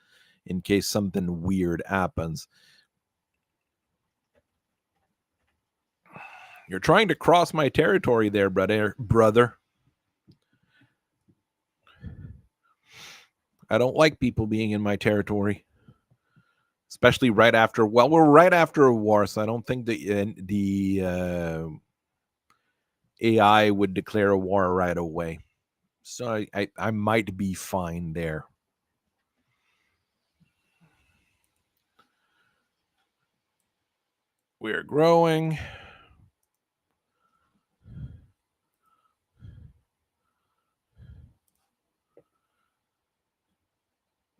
in case something weird happens. You're trying to cross my territory there, brother. I don't like people being in my territory, especially right after. Well, we're right after a war, so I don't think the AI would declare a war right away. So I might be fine there. We're growing.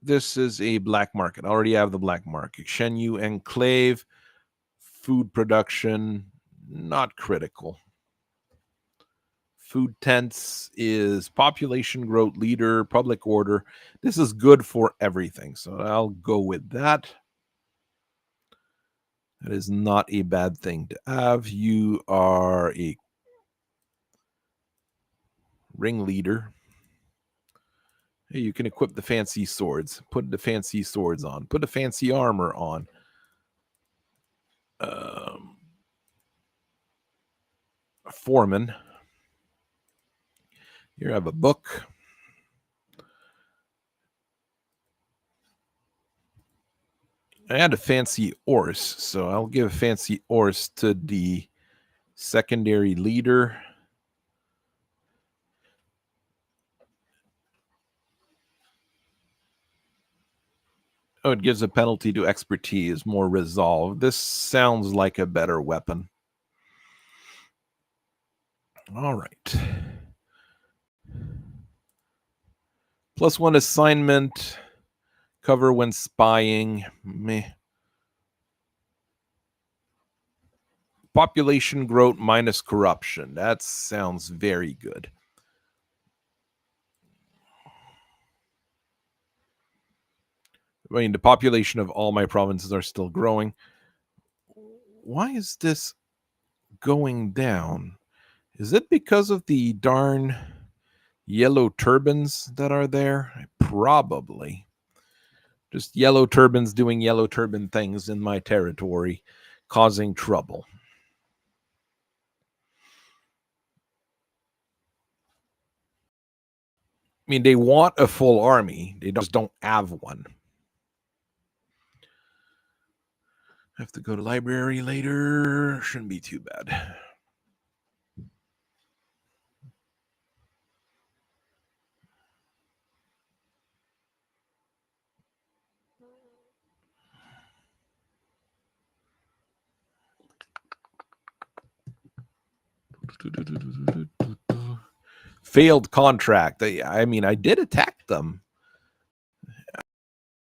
This is a black market. I already have the black market. Shenyu Enclave, food production, not critical. Food tents is population growth leader, public order. This is good for everything. So I'll go with that. That is not a bad thing to have. You are a ringleader. Hey, you can equip the fancy swords. Put the fancy swords on. Put the fancy armor on. Foreman. Here I have a book. I had a fancy horse, so I'll give a fancy horse to the secondary leader. Oh, it gives a penalty to expertise, more resolve. This sounds like a better weapon. All right. +1 assignment. Cover when spying. Meh. Population growth minus corruption. That sounds very good. I mean, the population of all my provinces are still growing. Why is this going down? Is it because of the darn yellow turbans that are there? Probably. Just yellow turbans doing yellow turban things in my territory, causing trouble. I mean, they want a full army. They just don't have one. I have to go to library later. Shouldn't be too bad. Failed contract. I mean, I did attack them.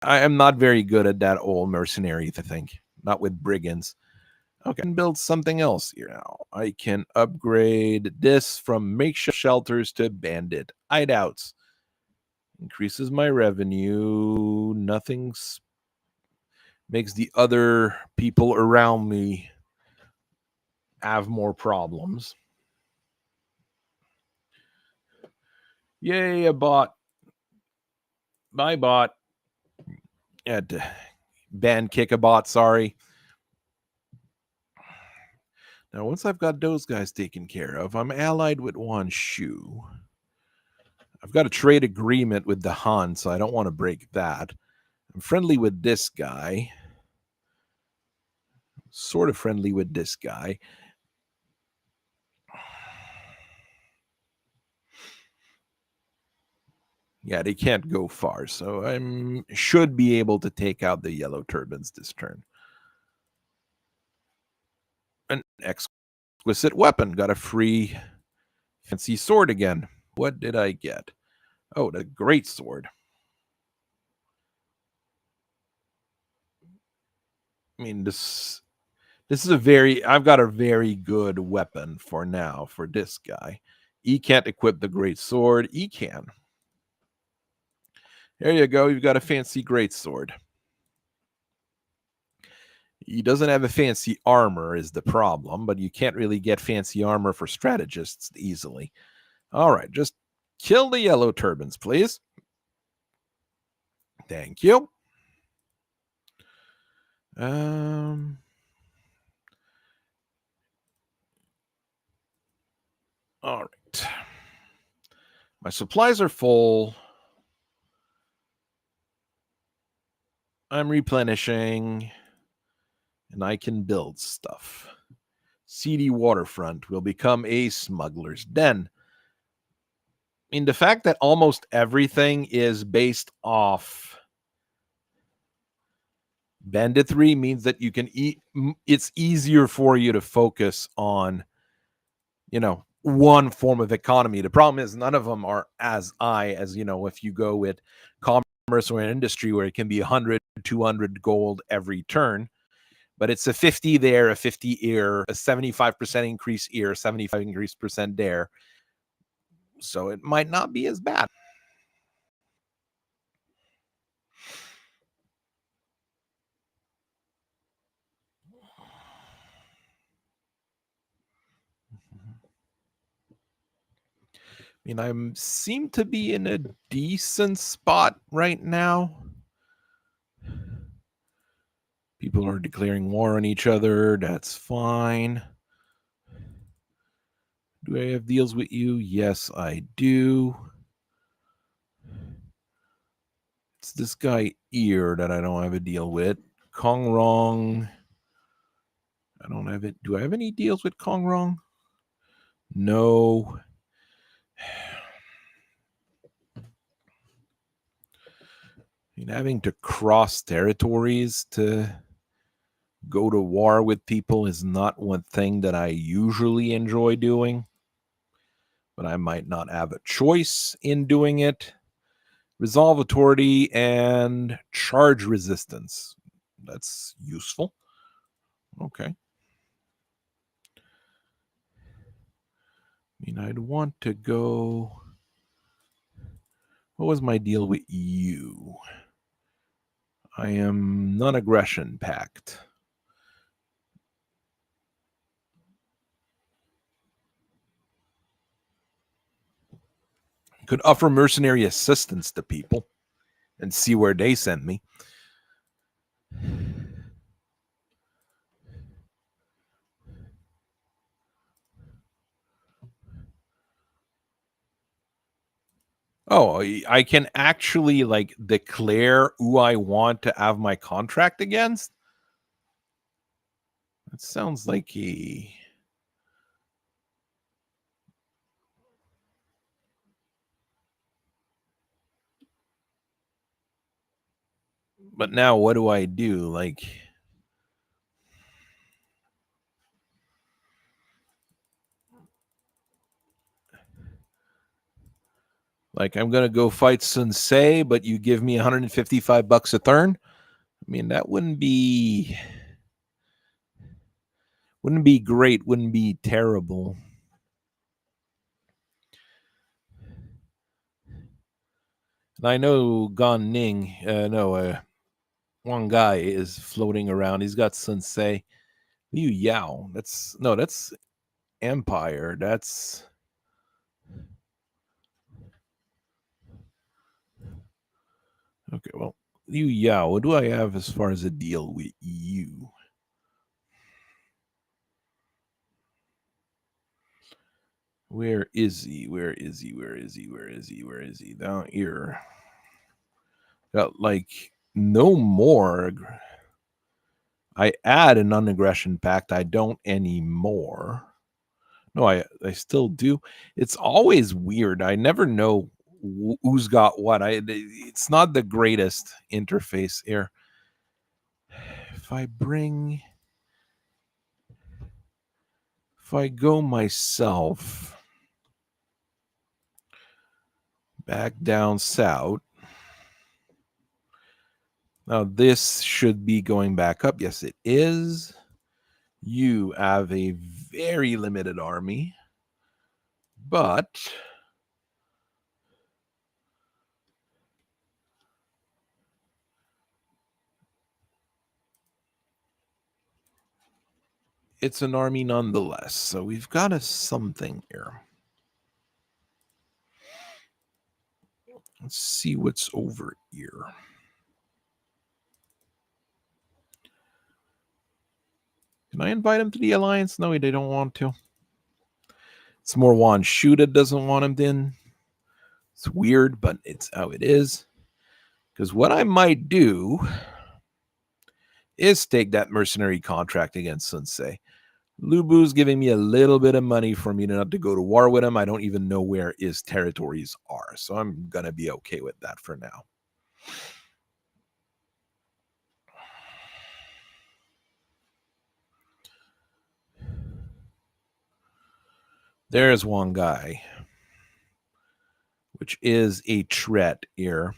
I am not very good at that old mercenary thing. Not with brigands. Okay, I can build something else here now. I can upgrade this from makeshift shelters to bandit hideouts. increases my revenue. Nothing's makes the other people around me have more problems. Yay, a bot. My bot. Had to ban kick a bot, sorry. Now, once I've got those guys taken care of, I'm allied with Wan Shu. I've got a trade agreement with the Han, so I don't want to break that. I'm friendly with this guy. Sort of friendly with this guy. Yeah, they can't go far, so I should be able to take out the yellow turbans this turn. An exquisite weapon. Got a free fancy sword again. What did I get? Oh, the great sword. I mean, this is I've got a very good weapon for now for this guy. E can't equip the great sword. E can. There you go. You've got a fancy great sword. He doesn't have a fancy armor is the problem, but you can't really get fancy armor for strategists easily. All right, just kill the yellow turbans, please. Thank you. All right. My supplies are full. I'm replenishing, and I can build stuff. Seedy waterfront will become a smuggler's den. I mean, the fact that almost everything is based off banditry means that you can it's easier for you to focus on, one form of economy. The problem is none of them are as high as, if you go with commerce or an industry where it can be 100, 200 gold every turn. But it's a 50 there, a 50 here, a 75% increase here, 75 increase percent there. So it might not be as bad. I mean, I seem to be in a decent spot right now. People are declaring war on each other. That's fine. Do I have deals with you? Yes, I do. It's this guy Ear that I don't have a deal with. Kong Rong. I don't have it. Do I have any deals with Kong Rong? No. I mean, having to cross territories to go to war with people is not one thing that I usually enjoy doing, but I might not have a choice in doing it. Resolve authority and charge resistance. That's useful. Okay. I mean, I'd want to go. What was my deal with you? I am non-aggression pact. Could offer mercenary assistance to people and see where they send me. Oh, I can actually declare who I want to have my contract against. That sounds like a. But now what do I do? Like I'm gonna go fight Sun Se, but you give me $155 a turn. I mean, that wouldn't be great, wouldn't be terrible. And I know Gan Ning, one guy is floating around. He's got Sensei. Liu Yao. That's Empire. That's okay. Well, Liu Yao. What do I have as far as a deal with you? Where is he? Where is he? Where is he? Where is he? Where is he? Down here. Got like no more. I add a non-aggression pact. I don't anymore. No, I still do. It's always weird. I never know who's got what. It's not the greatest interface here. If I go myself back down south. Now this should be going back up. Yes, it is. You have a very limited army, but it's an army nonetheless. So we've got something here. Let's see what's over here. Can I invite him to the alliance? No, they don't want to. It's more Juan Shuda doesn't want him in. It's weird, but it's how it is. Because what I might do is take that mercenary contract against Sensei. Lubu's giving me a little bit of money for me not to go to war with him. I don't even know where his territories are. So I'm going to be okay with that for now. There's one guy, which is a threat here.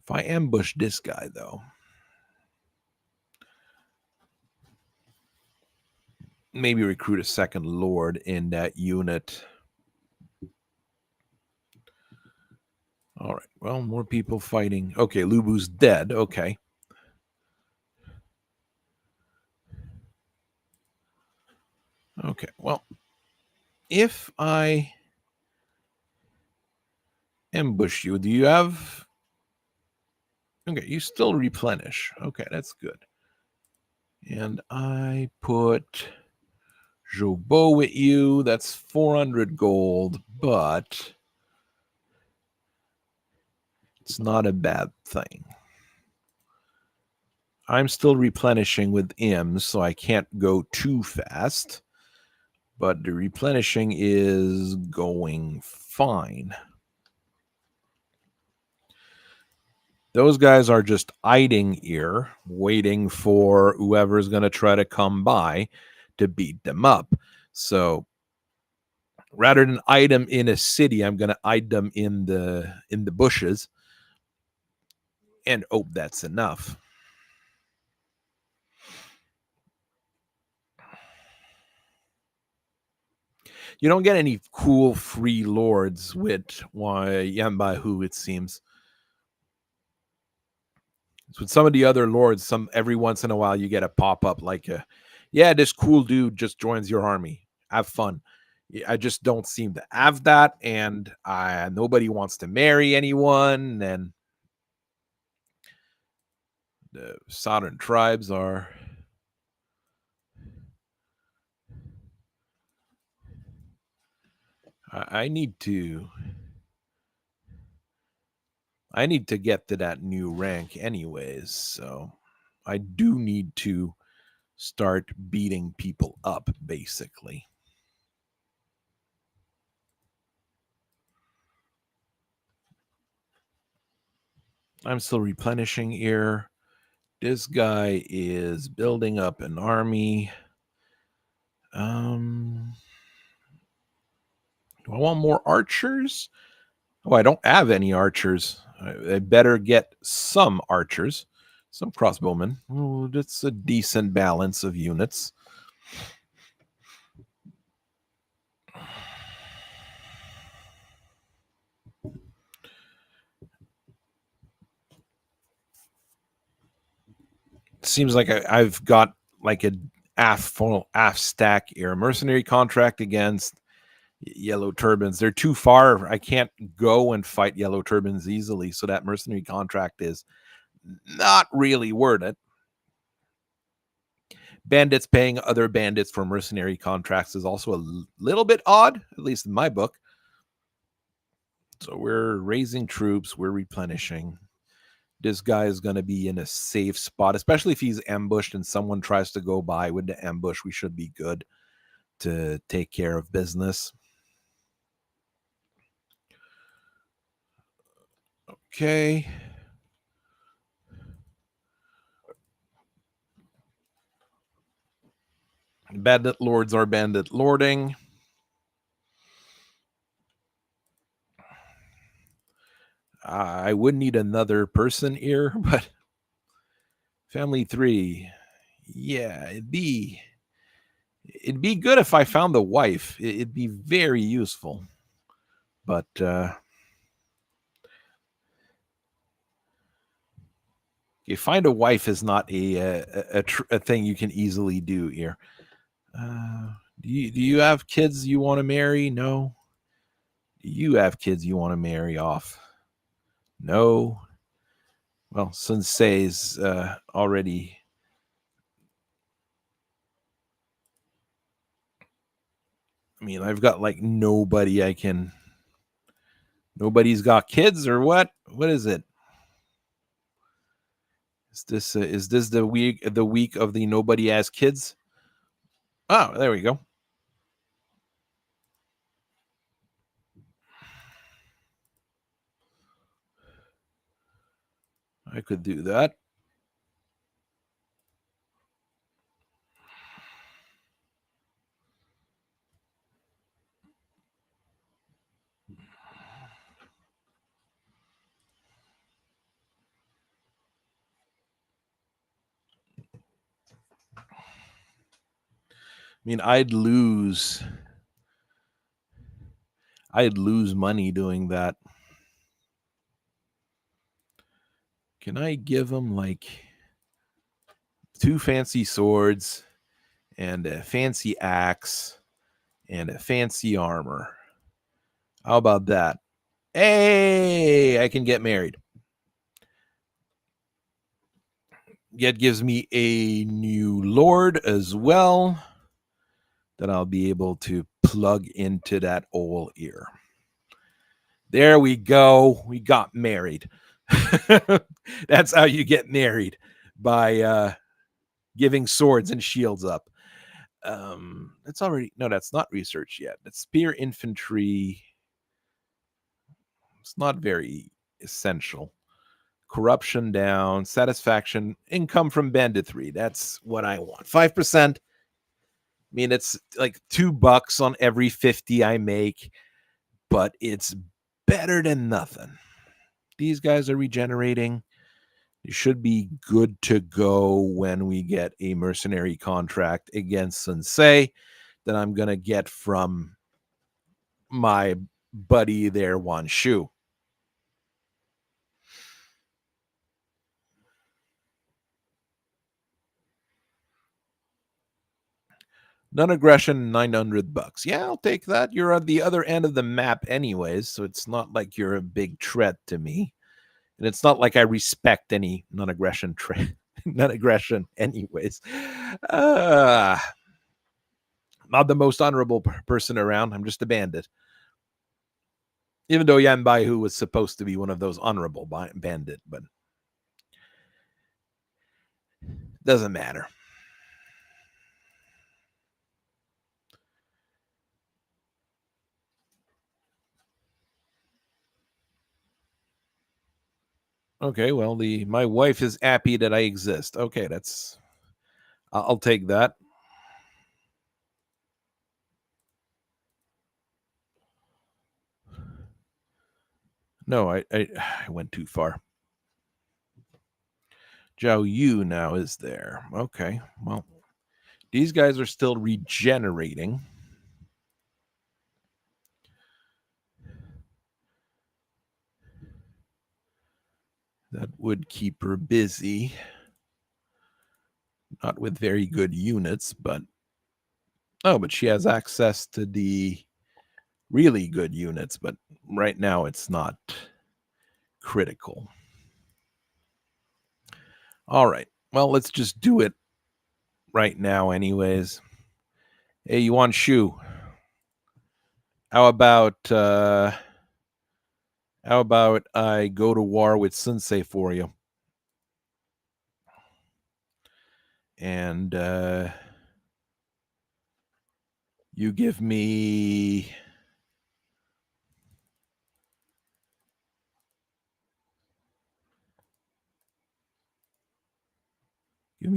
If I ambush this guy, though, maybe recruit a second lord in that unit. All right. Well, more people fighting. Okay, Lubu's dead. Okay. Okay. Well, if I ambush you, do you have... Okay, you still replenish. Okay, that's good. And I put Jobo with you. That's 400 gold, but it's not a bad thing. I'm still replenishing with Im, so I can't go too fast. But the replenishing is going fine. Those guys are just hiding here, waiting for whoever's going to try to come by to beat them up. So rather than hide them in a city, I'm going to hide them in the bushes and hope that's enough. You don't get any cool free lords with Yambahu, it seems. With some of the other lords, every once in a while you get a pop-up like, this cool dude just joins your army. Have fun. I just don't seem to have that, and nobody wants to marry anyone, and the southern tribes are... I need to get to that new rank anyways, so I do need to start beating people up, basically. I'm still replenishing here. This guy is building up an army. Do I want more archers? Oh, I don't have any archers. I better get some archers. Some crossbowmen. Oh, that's a decent balance of units. seems like I've got like a full AF stack here. Mercenary contract against yellow turbans. They're too far. I can't go and fight yellow turbans easily. So that mercenary contract is not really worth it. Bandits paying other bandits for mercenary contracts is also a little bit odd, at least in my book. So we're raising troops, we're replenishing. This guy is going to be in a safe spot, especially if he's ambushed and someone tries to go by with the ambush. We should be good to take care of business. Okay. Bandit lords are bandit lording. I would need another person here, but family 3. Yeah, it'd be good if I found the wife. It'd be very useful. But find a wife is not a thing you can easily do here. Do you have kids you want to marry? No. Do you have kids you want to marry off? No. Well, Sensei's already. I mean, I've got like nobody I can. Nobody's got kids or what? What is it? Is this the week of the nobody has kids? Oh, there we go. I could do that. I mean, I'd lose money doing that. Can I give him like 2 fancy swords and a fancy axe and a fancy armor? How about that? Hey, I can get married. That gives me a new lord as well that I'll be able to plug into that old ear. There we go. We got married. That's how you get married, by giving swords and shields up. That's already that's not research yet. It's spear infantry. It's not very essential. Corruption down, satisfaction, income from bandit 3. That's what I want. 5%. I mean, it's like $2 on every 50 I make, but it's better than nothing. These guys are regenerating. It should be good to go when we get a mercenary contract against Sensei that I'm going to get from my buddy there, Wan Shu. Non-aggression, $900. Yeah, I'll take that. You're on the other end of the map anyways, so it's not like you're a big threat to me. And it's not like I respect any non-aggression non-aggression anyways. Not the most honorable person around. I'm just a bandit. Even though Yan Baihu was supposed to be one of those honorable bandit, but doesn't matter. Okay, well, my wife is happy that I exist. Okay, I'll take that. No, I went too far. Zhao Yu now is there. Okay, well, these guys are still regenerating. That would keep her busy. Not with very good units, but... Oh, but she has access to the really good units, but right now it's not critical. All right. Well, let's just do it right now anyways. Hey, you want Shu? How about I go to war with Sensei for you? And you give me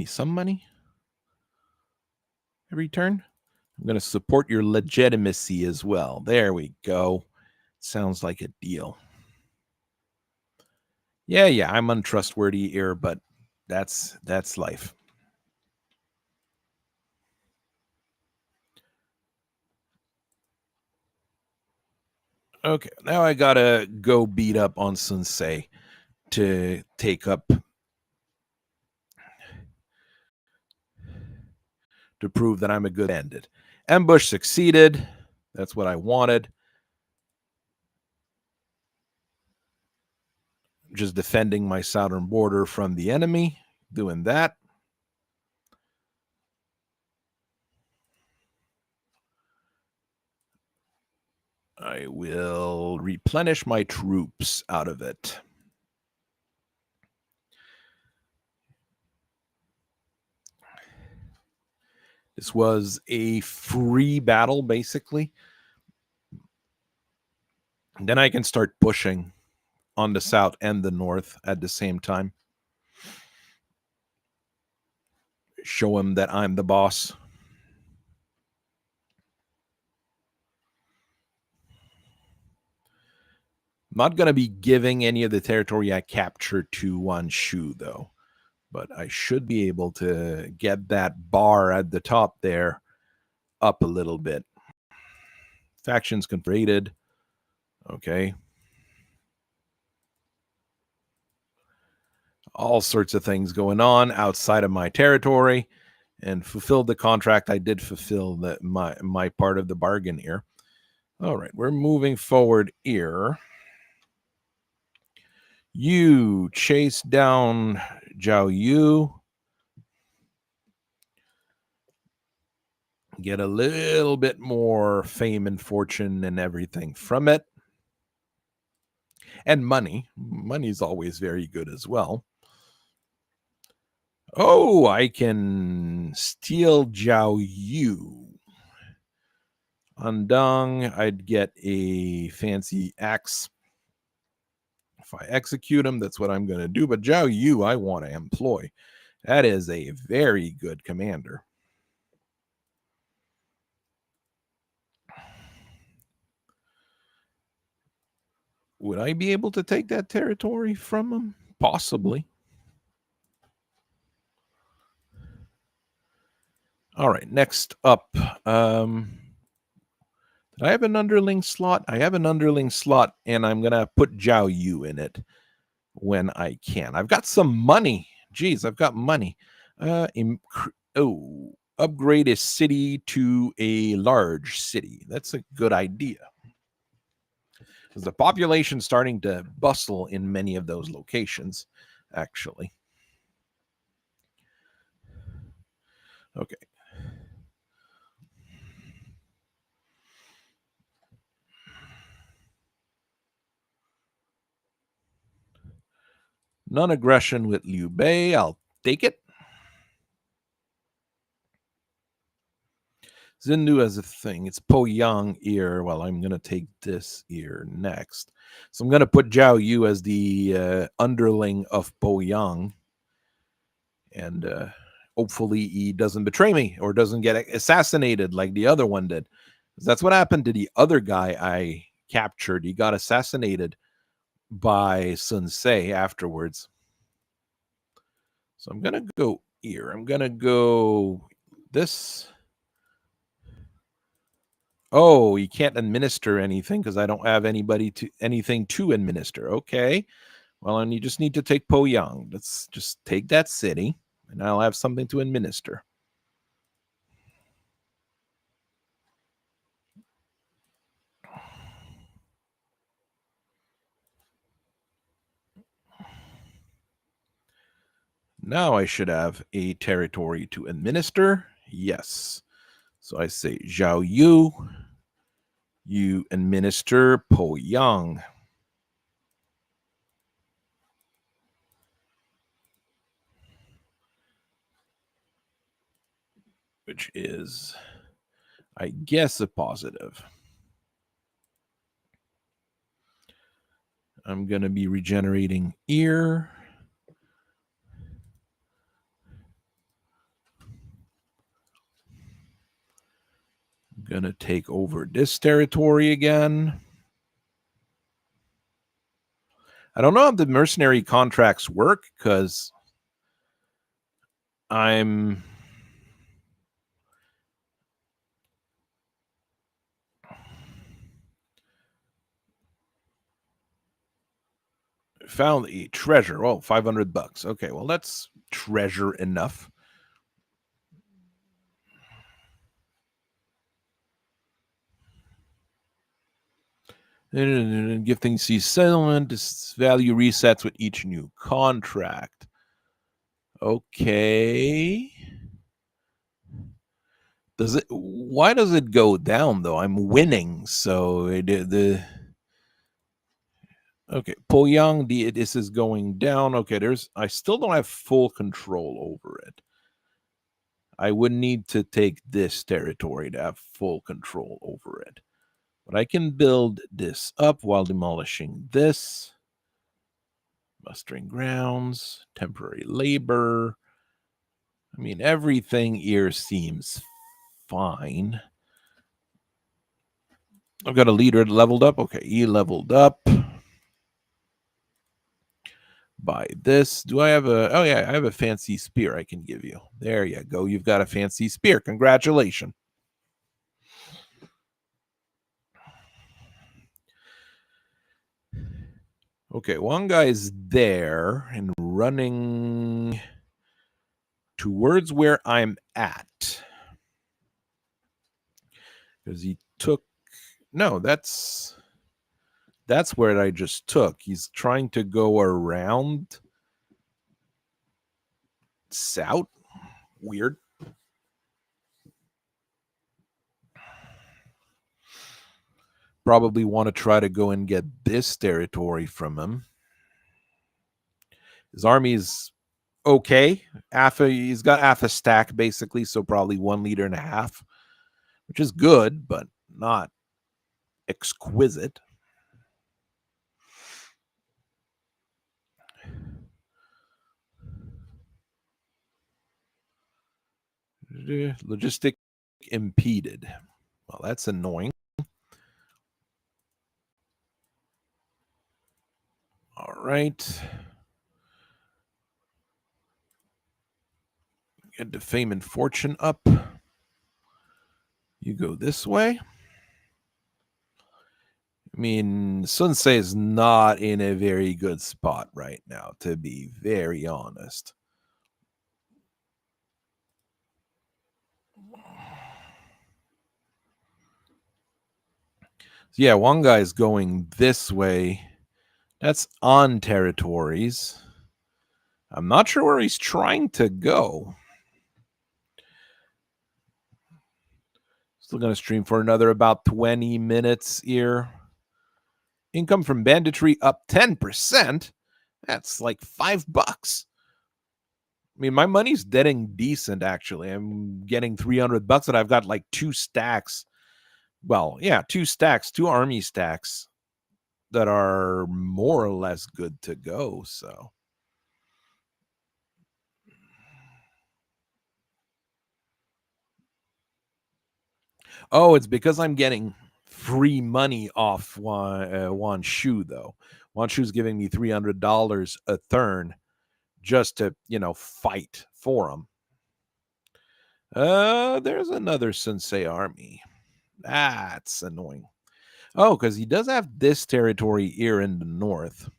some money every turn. I'm going to support your legitimacy as well. There we go. Sounds like a deal. Yeah, I'm untrustworthy here, but that's life. Okay, now I gotta go beat up on Sensei to take up, to prove that I'm a good bandit. Ambush succeeded. That's what I wanted. Just defending my southern border from the enemy, doing that. I will replenish my troops out of it. This was a free battle, basically. And then I can start pushing on the south and the north at the same time. Show him that I'm the boss. I'm not going to be giving any of the territory I captured to Wanshu, though. But I should be able to get that bar at the top there up a little bit. Factions converted. Okay. All sorts of things going on outside of my territory, and fulfilled the contract. I did fulfill my part of the bargain here. All right, we're moving forward here. You chase down Zhao Yu. Get a little bit more fame and fortune and everything from it. And money. Money's always very good as well. Oh, I can steal Zhao Yu. Andong, I'd get a fancy axe. If I execute him, that's what I'm going to do. But Zhao Yu, I want to employ. That is a very good commander. Would I be able to take that territory from him? Possibly. All right, next up. Did I have an underling slot? I have an underling slot, and I'm going to put Zhao Yu in it when I can. I've got some money. Geez, I've got money. Upgrade a city to a large city. That's a good idea. Because the population's starting to bustle in many of those locations, actually. Okay. Non-aggression with Liu Bei. I'll take it. Zindu as a thing. It's Po Yang here. Well, I'm going to take this here next. So I'm going to put Zhao Yu as the underling of Po Yang. And hopefully he doesn't betray me or doesn't get assassinated like the other one did. That's what happened to the other guy I captured. He got assassinated by Sensei afterwards. So I'm going to go here. I'm going to go this. Oh, you can't administer anything because I don't have anything to administer. Okay. Well, and you just need to take Po Yang. Let's just take that city. And I'll have something to administer. Now I should have a territory to administer. Yes. So I say, Zhao Yu, you administer Poyang. Which is, I guess, a positive. I'm going to be regenerating ear. I'm going to take over this territory again. I don't know how the mercenary contracts work because I'm found a treasure. Oh, $500. Okay, well, that's treasure enough. And gifting sees settlement. This value resets with each new contract. Okay. Does it? Why does it go down though? I'm winning, so the okay. Poyang, this is going down. Okay, I still don't have full control over it. I would need to take this territory to have full control over it. But I can build this up while demolishing this. Mustering grounds, temporary labor. I mean, everything here seems fine. I've got a leader leveled up. Okay, he leveled up. Buy this. Do I have a... Oh, yeah, I have a fancy spear I can give you. There you go. You've got a fancy spear. Congratulations. Okay, one guy's there and running towards where I'm at. Because he took... No, that's where I just took. He's trying to go around south. Weird. Probably want to try to go and get this territory from him. His army is okay. He's got half a stack basically, so probably 1.5 liters, which is good, but not exquisite. Logistic impeded. Well, that's annoying. All right. Get the fame and fortune up. You go this way. I mean, Sunsei is not in a very good spot right now, to be very honest. So yeah, one guy's going this way. That's on territories. I'm not sure where he's trying to go. Still going to stream for another about 20 minutes here. Income from banditry up 10%. That's like $5. I mean, my money's getting decent, actually. I'm getting $300, and I've got like 2 stacks. Well, yeah, 2 stacks, 2 army stacks that are more or less good to go. So, oh, it's because I'm getting free money off Wan Shu, though. Wan Shu's giving me $300 a turn just to, fight for him. There's another Sensei army. That's annoying. Oh, because he does have this territory here in the north.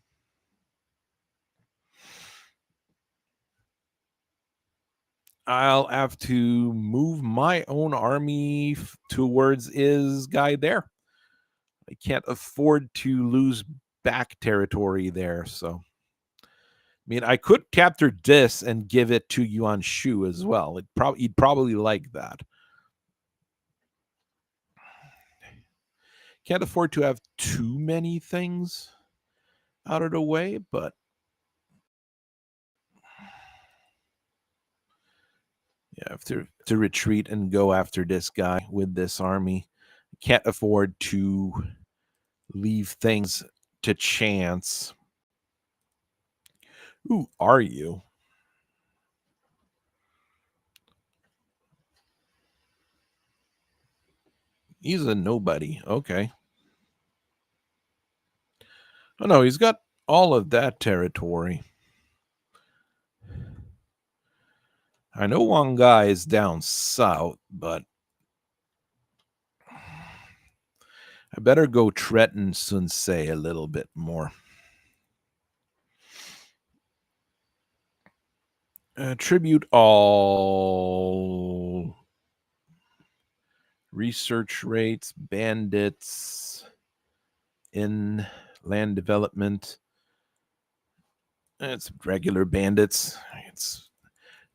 I'll have to move my own army towards his guy there. I can't afford to lose back territory there. So, I mean, I could capture this and give it to Yuan Shu as well. He'd probably like that. Can't afford to have too many things out of the way, but yeah, I have to retreat and go after this guy with this army. Can't afford to leave things to chance. Who are you? He's a nobody. Okay. Oh no, he's got all of that territory. I know one guy is down south, but I better go threaten Sun Ce a little bit more. Tribute all research rates, bandits, in land development. It's regular bandits.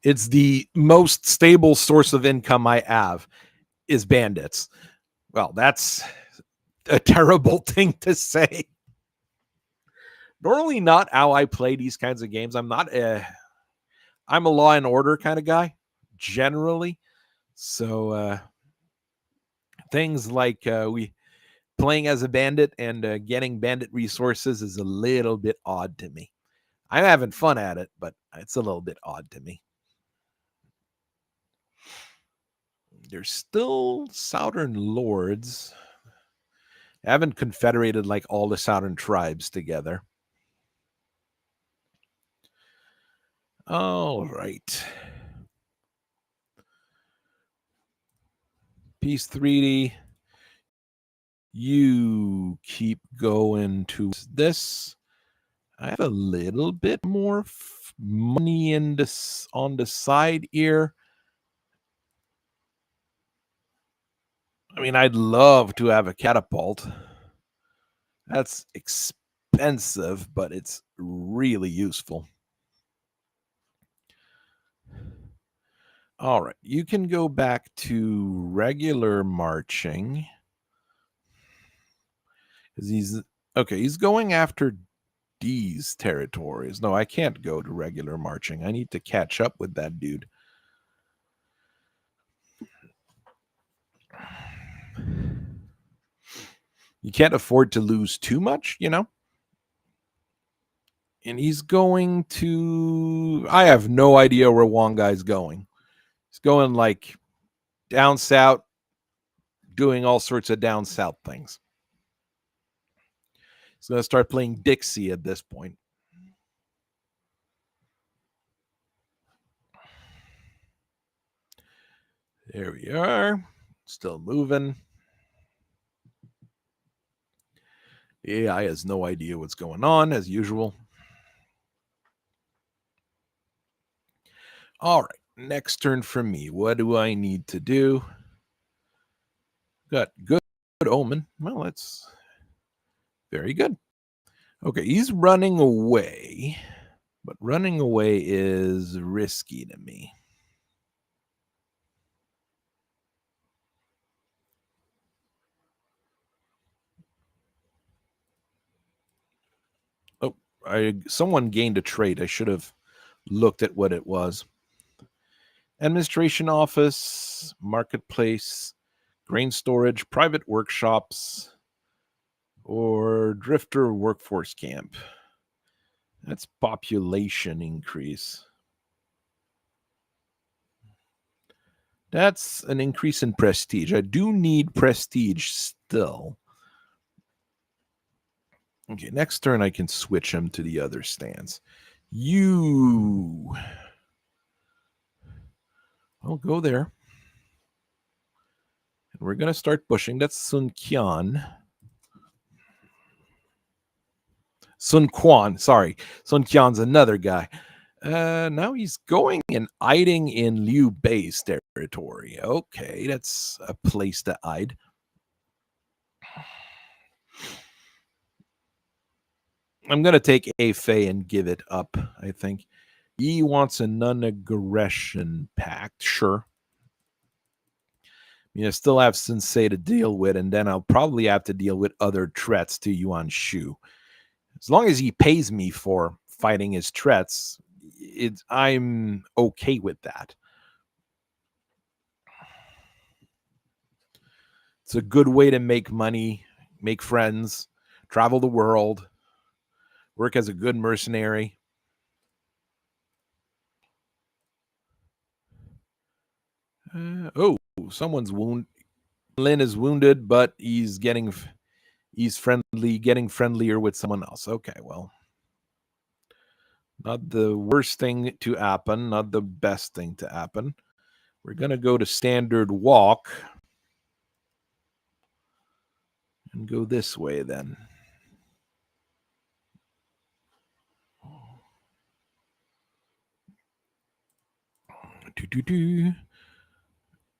It's the most stable source of income I have is bandits. Well, that's a terrible thing to say. Normally not how I play these kinds of games. I'm a law and order kind of guy, generally. So things like we playing as a bandit and getting bandit resources is a little bit odd to me. I'm having fun at it, but it's a little bit odd to me. There's still Southern lords. I haven't confederated like all the Southern tribes together. All right. Peace 3D. You keep going to this. I have a little bit more money in this on the side here. I mean, I'd love to have a catapult. That's expensive, but it's really useful. All right, you can go back to regular marching. He's going after these territories. No, I can't go to regular marching. I need to catch up with that dude. You can't afford to lose too much, you know? And he's going to... I have no idea where Wongai's going. He's going like down south, doing all sorts of down south things. He's going to start playing Dixie at this point. There we are. Still moving. The AI has no idea what's going on, as usual. All right. Next turn for me. What do I need to do? Got good omen. Well, that's very good. Okay, he's running away, but running away is risky to me. Oh, someone gained a trait. I should have looked at what it was. Administration office, marketplace, grain storage, private workshops, or drifter workforce camp. That's population increase. That's an increase in prestige. I do need prestige still. Okay, next turn I can switch him to the other stance. I'll go there. And we're going to start pushing. That's Sun Qian. Sun Quan, sorry. Sun Qian's another guy. Now he's going and hiding in Liu Bei's territory. Okay, that's a place to hide. I'm going to take A Fei and give it up, I think. He wants a non-aggression pact. Sure. I still have Sensei to deal with, and then I'll probably have to deal with other threats to Yuan Shu. As long as he pays me for fighting his threats, I'm okay with that. It's a good way to make money, make friends, travel the world, work as a good mercenary. Someone's wounded. Lin is wounded, but he's getting friendlier with someone else. Okay, well, not the worst thing to happen, not the best thing to happen. We're going to go to standard walk and go this way then.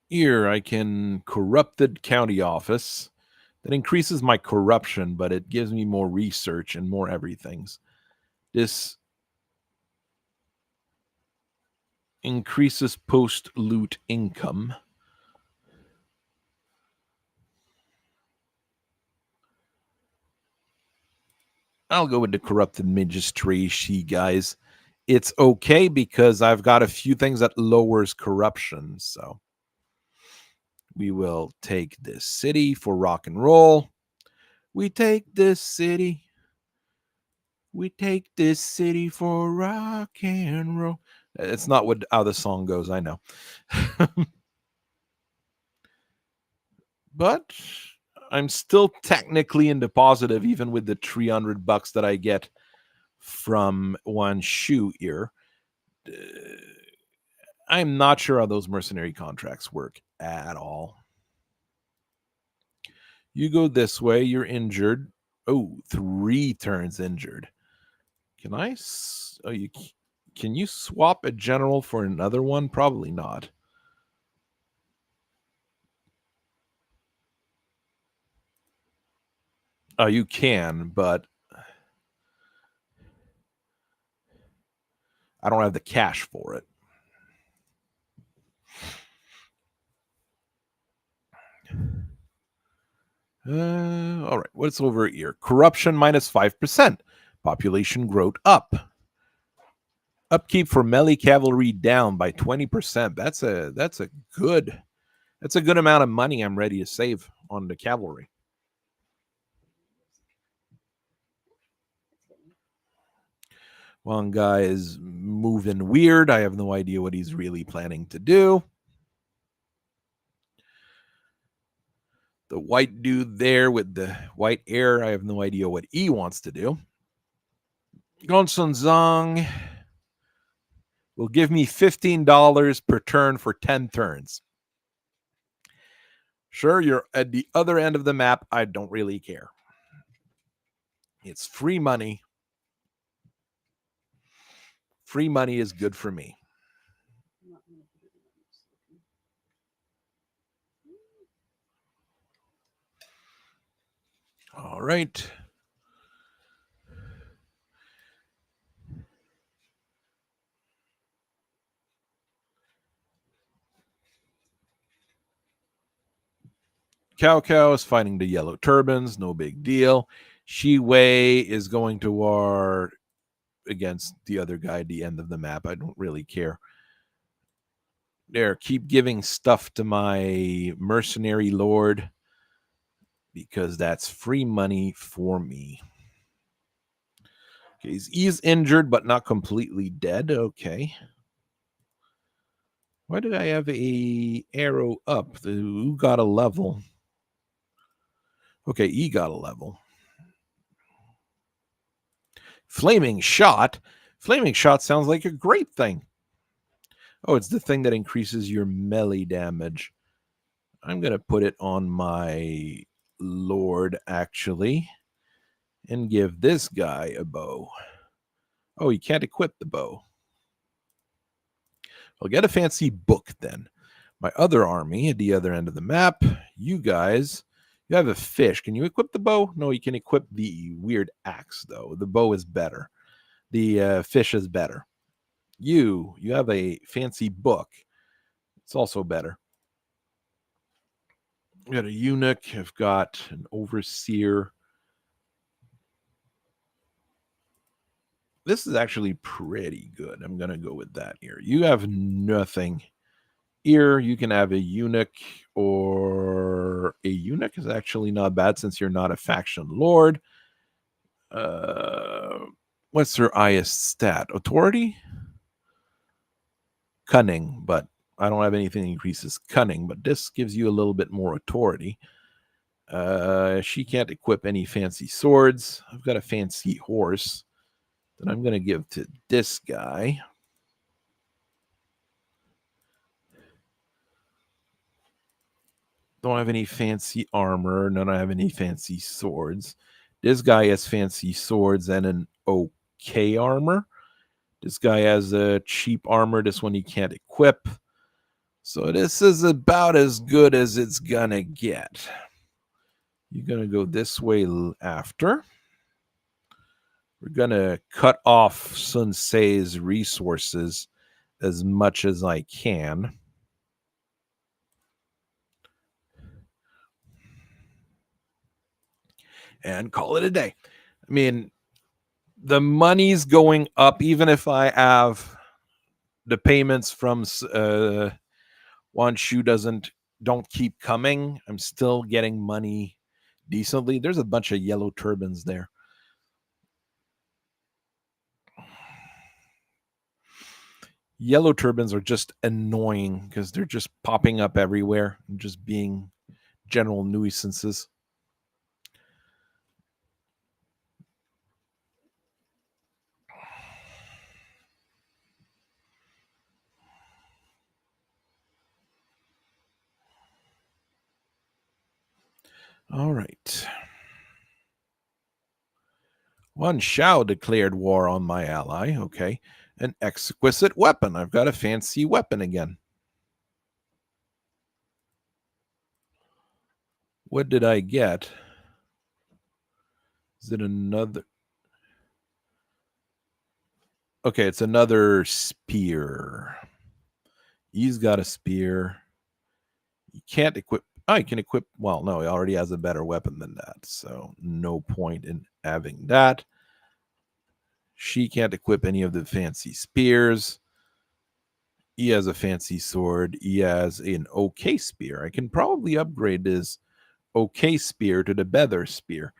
Here I can corrupted county office. That increases my corruption, but it gives me more research and more everythings. This increases post-loot income. I'll go with the corrupted magistracy, guys. It's okay because I've got a few things that lowers corruption. So we will take this city for rock and roll. We take this city. We take this city for rock and roll. It's not how the song goes, I know. But I'm still technically in the positive, even with the $300 that I get from one shoe here. I'm not sure how those mercenary contracts work at all. You go this way, you're injured. Oh, 3 turns injured. Can I? Can you swap a general for another one? Probably not. Oh, you can, but I don't have the cash for it. All right, what's over here? Corruption minus 5%. Population growth up. Upkeep for melee cavalry down by 20%. That's a good amount of money I'm ready to save on the cavalry. One guy is moving weird. I have no idea what he's really planning to do. The white dude there with the white hair, I have no idea what he wants to do. Gonsun Zong will give me $15 per turn for 10 turns. Sure, you're at the other end of the map. I don't really care. It's free money. Free money is good for me. All right. Cao Cao is fighting the Yellow Turbans. No big deal. Shi Wei is going to war against the other guy at the end of the map. I don't really care. There, keep giving stuff to my mercenary lord because that's free money for me. Okay, he's injured but not completely dead. Okay. Why did I have a arrow up? Who got a level? Okay, he got a level. Flaming shot. Flaming shot sounds like a great thing. Oh, it's the thing that increases your melee damage. I'm going to put it on my lord, actually, and give this guy a bow. Oh, you can't equip the bow. I'll get a fancy book then. My other army at the other end of the map, you guys, you have a fish. Can you equip the bow? No, you can equip the weird axe, though. The bow is better. The fish is better. You have a fancy book. It's also better. I've got a eunuch. I've got an overseer. This is actually pretty good. I'm going to go with that here. You have nothing. Here, you can have a eunuch, or a eunuch is actually not bad since you're not a faction lord. What's their highest stat? Authority? Cunning, but I don't have anything that increases cunning, but this gives you a little bit more authority. She can't equip any fancy swords. I've got a fancy horse that I'm going to give to this guy. Don't have any fancy armor. None. I have any fancy swords. This guy has fancy swords and an okay armor. This guy has a cheap armor. This one he can't equip. So this is about as good as it's gonna get. You're gonna go this way after. We're gonna cut off Sun Tse's resources as much as I can. And call it a day. I mean, the money's going up, even if I have the payments from Wan Shu don't keep coming. I'm still getting money decently. There's a bunch of yellow turbans there. Yellow turbans are just annoying because they're just popping up everywhere and just being general nuisances. All right. Wan Shao declared war on my ally. Okay. An exquisite weapon. I've got a fancy weapon again. What did I get? Is it another? Okay, it's another spear. He's got a spear. You can't equip. Oh, you can equip. Well, no, he already has a better weapon than that. So no point in having that. She can't equip any of the fancy spears. He has a fancy sword. He has an okay spear. I can probably upgrade this okay spear to the better spear.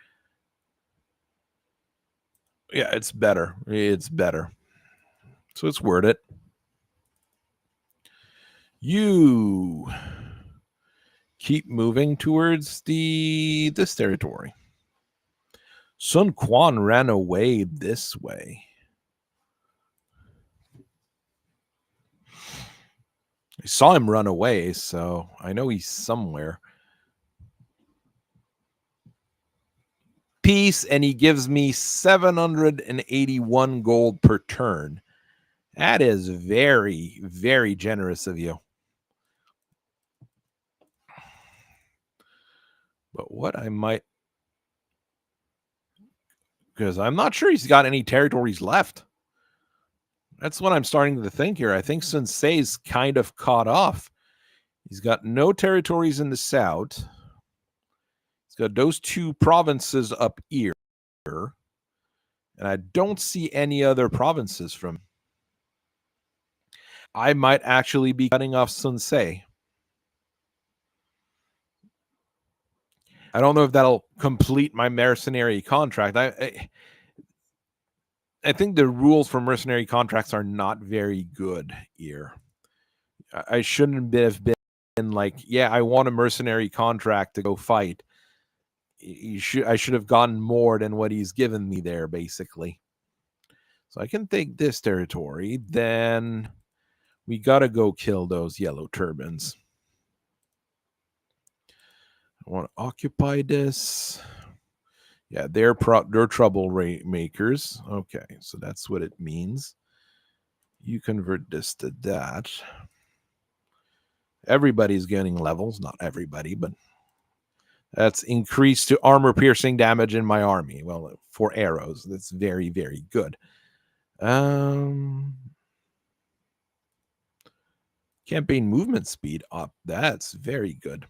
Yeah, it's better. It's better. So it's worth it. You keep moving towards this territory. Sun Quan ran away this way. I saw him run away, so I know he's somewhere. Peace, and he gives me 781 gold per turn. That is very, very generous of you. But what I might... because I'm not sure he's got any territories left. That's what I'm starting to think here. I think Sun Tse's kind of caught off. He's got no territories in the south. He's got those two provinces up here. And I don't see any other provinces from. I might actually be cutting off Sun Tse. I don't know if that'll complete my mercenary contract. I think the rules for mercenary contracts are not very good here. I shouldn't have been like, yeah, I want a mercenary contract to go fight. I should have gotten more than what he's given me there, basically. So I can take this territory. Then we got to go kill those yellow turbans. I want to occupy this. Yeah, they're trouble makers. Okay, so that's what it means. You convert this to that. Everybody's getting levels. Not everybody, but that's increased to armor piercing damage in my army. Well, 4 arrows. That's very, very good. Campaign movement speed up. That's very good.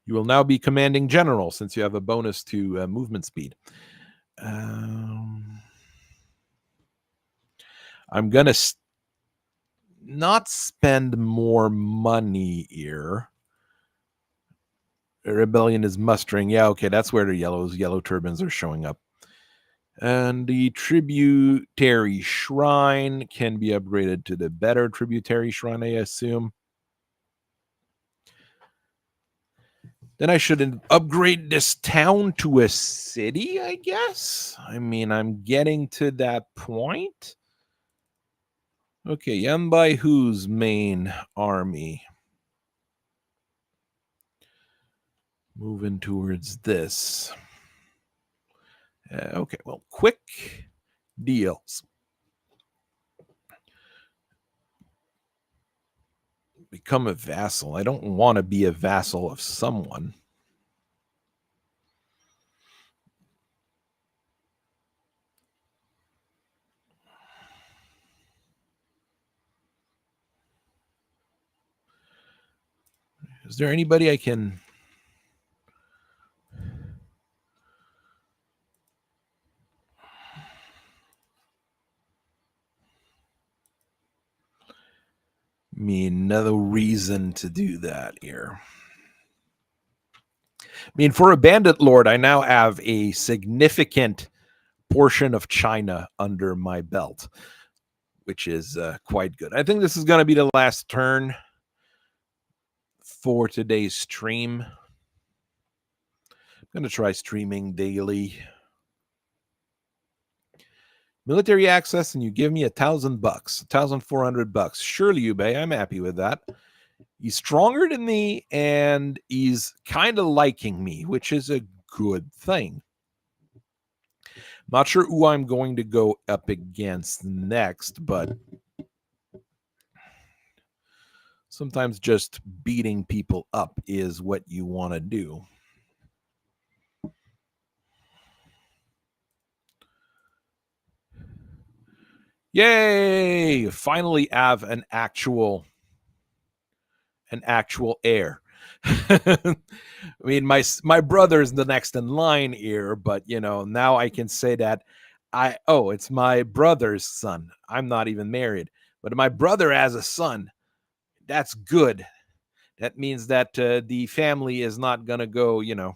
You will now be commanding general since you have a bonus to movement speed. I'm going to not spend more money here. A rebellion is mustering. Yeah, okay, that's where the yellow turbans are showing up. And the tributary shrine can be upgraded to the better tributary shrine, I assume. Then I should upgrade this town to a city, I guess. I mean, I'm getting to that point. Okay, Yanbai Hu's main army. Moving towards this. Okay, well, quick deals. Become a vassal. I don't want to be a vassal of someone. Is there anybody I can... another reason to do that here. For a bandit lord, I now have a significant portion of China under my belt, which is quite good. I think this is going to be the last turn for today's stream. I'm going to try streaming daily. Military access, and you give me $1,000, $1,400. Surely, Liu Bei, I'm happy with that. He's stronger than me, and he's kind of liking me, which is a good thing. Not sure who I'm going to go up against next, but sometimes just beating people up is what you want to do. Yay! Finally have an actual heir. My brother's the next in line here, but now I can say that it's my brother's son. I'm not even married, but my brother has a son. That's good. That means that the family is not going to go, the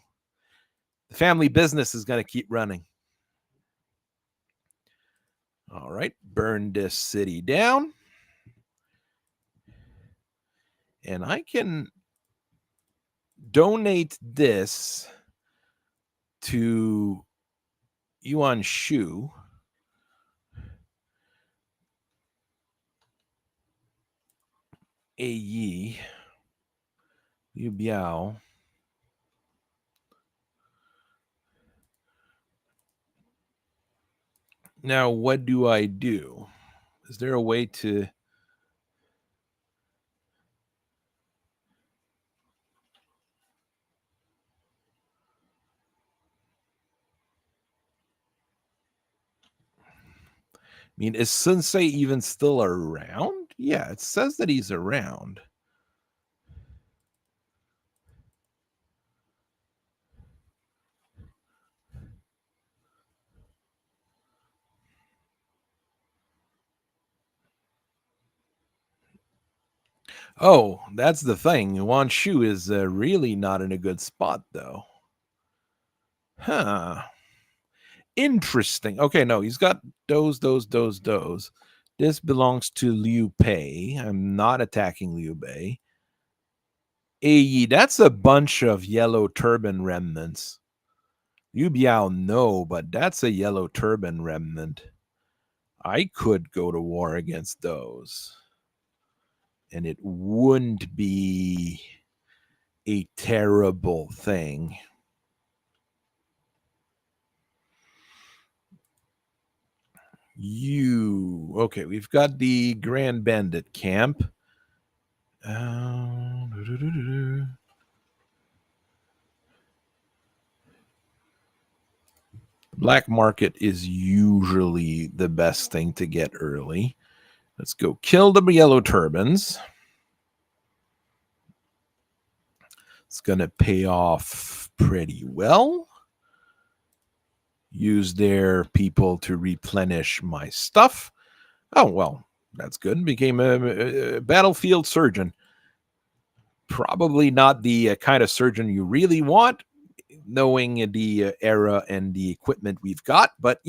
family business is going to keep running. All right, burn this city down. And I can donate this to Yuan Shu. A Yi. Liu Biao. Now, what do I do? Is there a way to... is Sensei even still around? Yeah, it says that he's around. Oh, that's the thing. Yuan Shu is really not in a good spot, though. Huh. Interesting. Okay, no, he's got those. This belongs to Liu Bei. I'm not attacking Liu Bei. Yi, that's a bunch of yellow turban remnants. Liu Biao, no, but that's a yellow turban remnant. I could go to war against those. And it wouldn't be a terrible thing. Okay, we've got the Grand Bandit camp. Black market is usually the best thing to get early. Let's go kill the yellow turbans. It's going to pay off pretty well. Use their people to replenish my stuff. Oh, well, that's good. Became a battlefield surgeon. Probably not the kind of surgeon you really want, knowing the era and the equipment we've got, but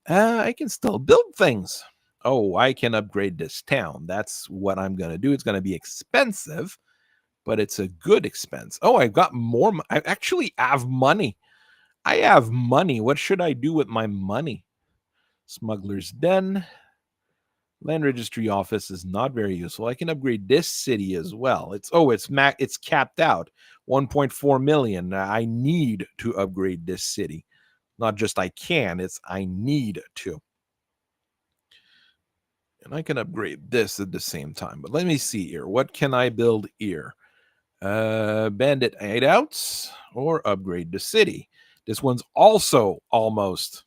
I can still build things. Oh, I can upgrade this town. That's what I'm going to do. It's going to be expensive, but it's a good expense. Oh, I've got more. I actually have money. I have money. What should I do with my money? Smuggler's Den. Land registry office is not very useful. I can upgrade this city as well. It's capped out 1.4 million. I need to upgrade this city. Not just I can, it's I need to. And I can upgrade this at the same time. But let me see here. What can I build here? Bandit hideouts or upgrade the city. This one's also almost.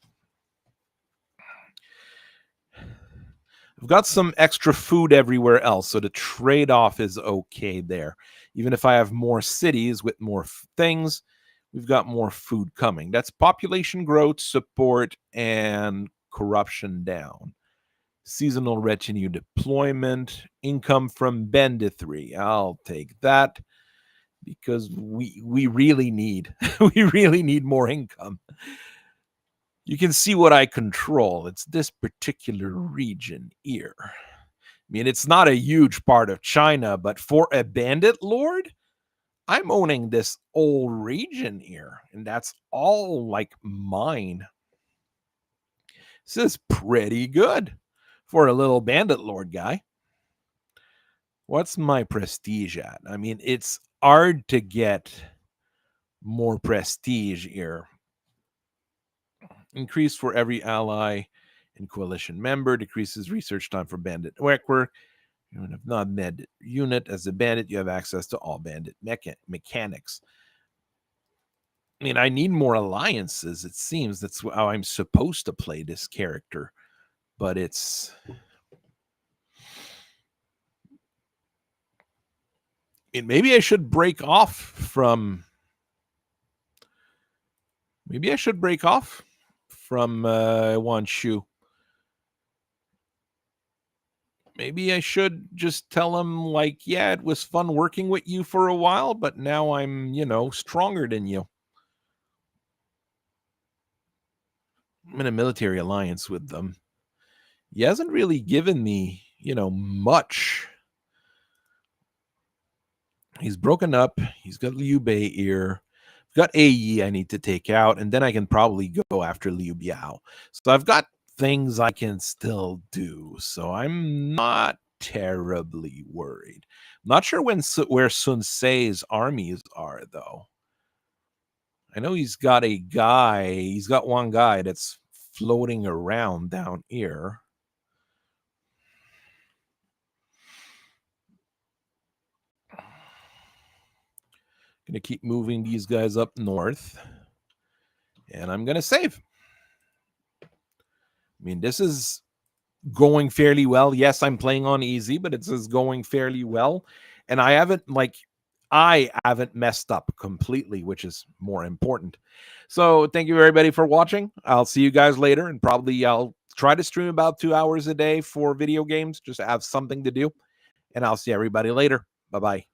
I've got some extra food everywhere else, so the trade-off is okay there. Even if I have more cities with more things, we've got more food coming. That's population growth, support, and corruption down. Seasonal retinue deployment, income from banditry. I'll take that because we really need we really need more income. You can see what I control. It's this particular region here. I mean, it's not a huge part of China, but for a bandit lord, I'm owning this whole region here, and that's all like mine. This is pretty good for a little bandit lord guy. What's my prestige at? I mean, it's hard to get more prestige here. Increase for every ally and coalition member. Decreases research time for bandit work. You have not bandit unit. As a bandit, you have access to all bandit mechanics. I mean, I need more alliances. It seems that's how I'm supposed to play this character. But it's... maybe I should break off from... Maybe I should break off from Wanshu. Maybe I should just tell him, like, yeah, it was fun working with you for a while, but now I'm, stronger than you. I'm in a military alliance with them. He hasn't really given me, much. He's broken up. He's got Liu Bei here. I've got AE I need to take out, and then I can probably go after Liu Biao. So I've got things I can still do. So I'm not terribly worried. I'm not sure where Sun Sei's armies are, though. I know he's got one guy that's floating around down here. Gonna keep moving these guys up north. And I'm gonna save. I mean, this is going fairly well. Yes, I'm playing on easy, but it's going fairly well. And I haven't messed up completely, which is more important. So thank you everybody for watching. I'll see you guys later, and probably I'll try to stream about 2 hours a day for video games, just to have something to do. And I'll see everybody later. Bye-bye.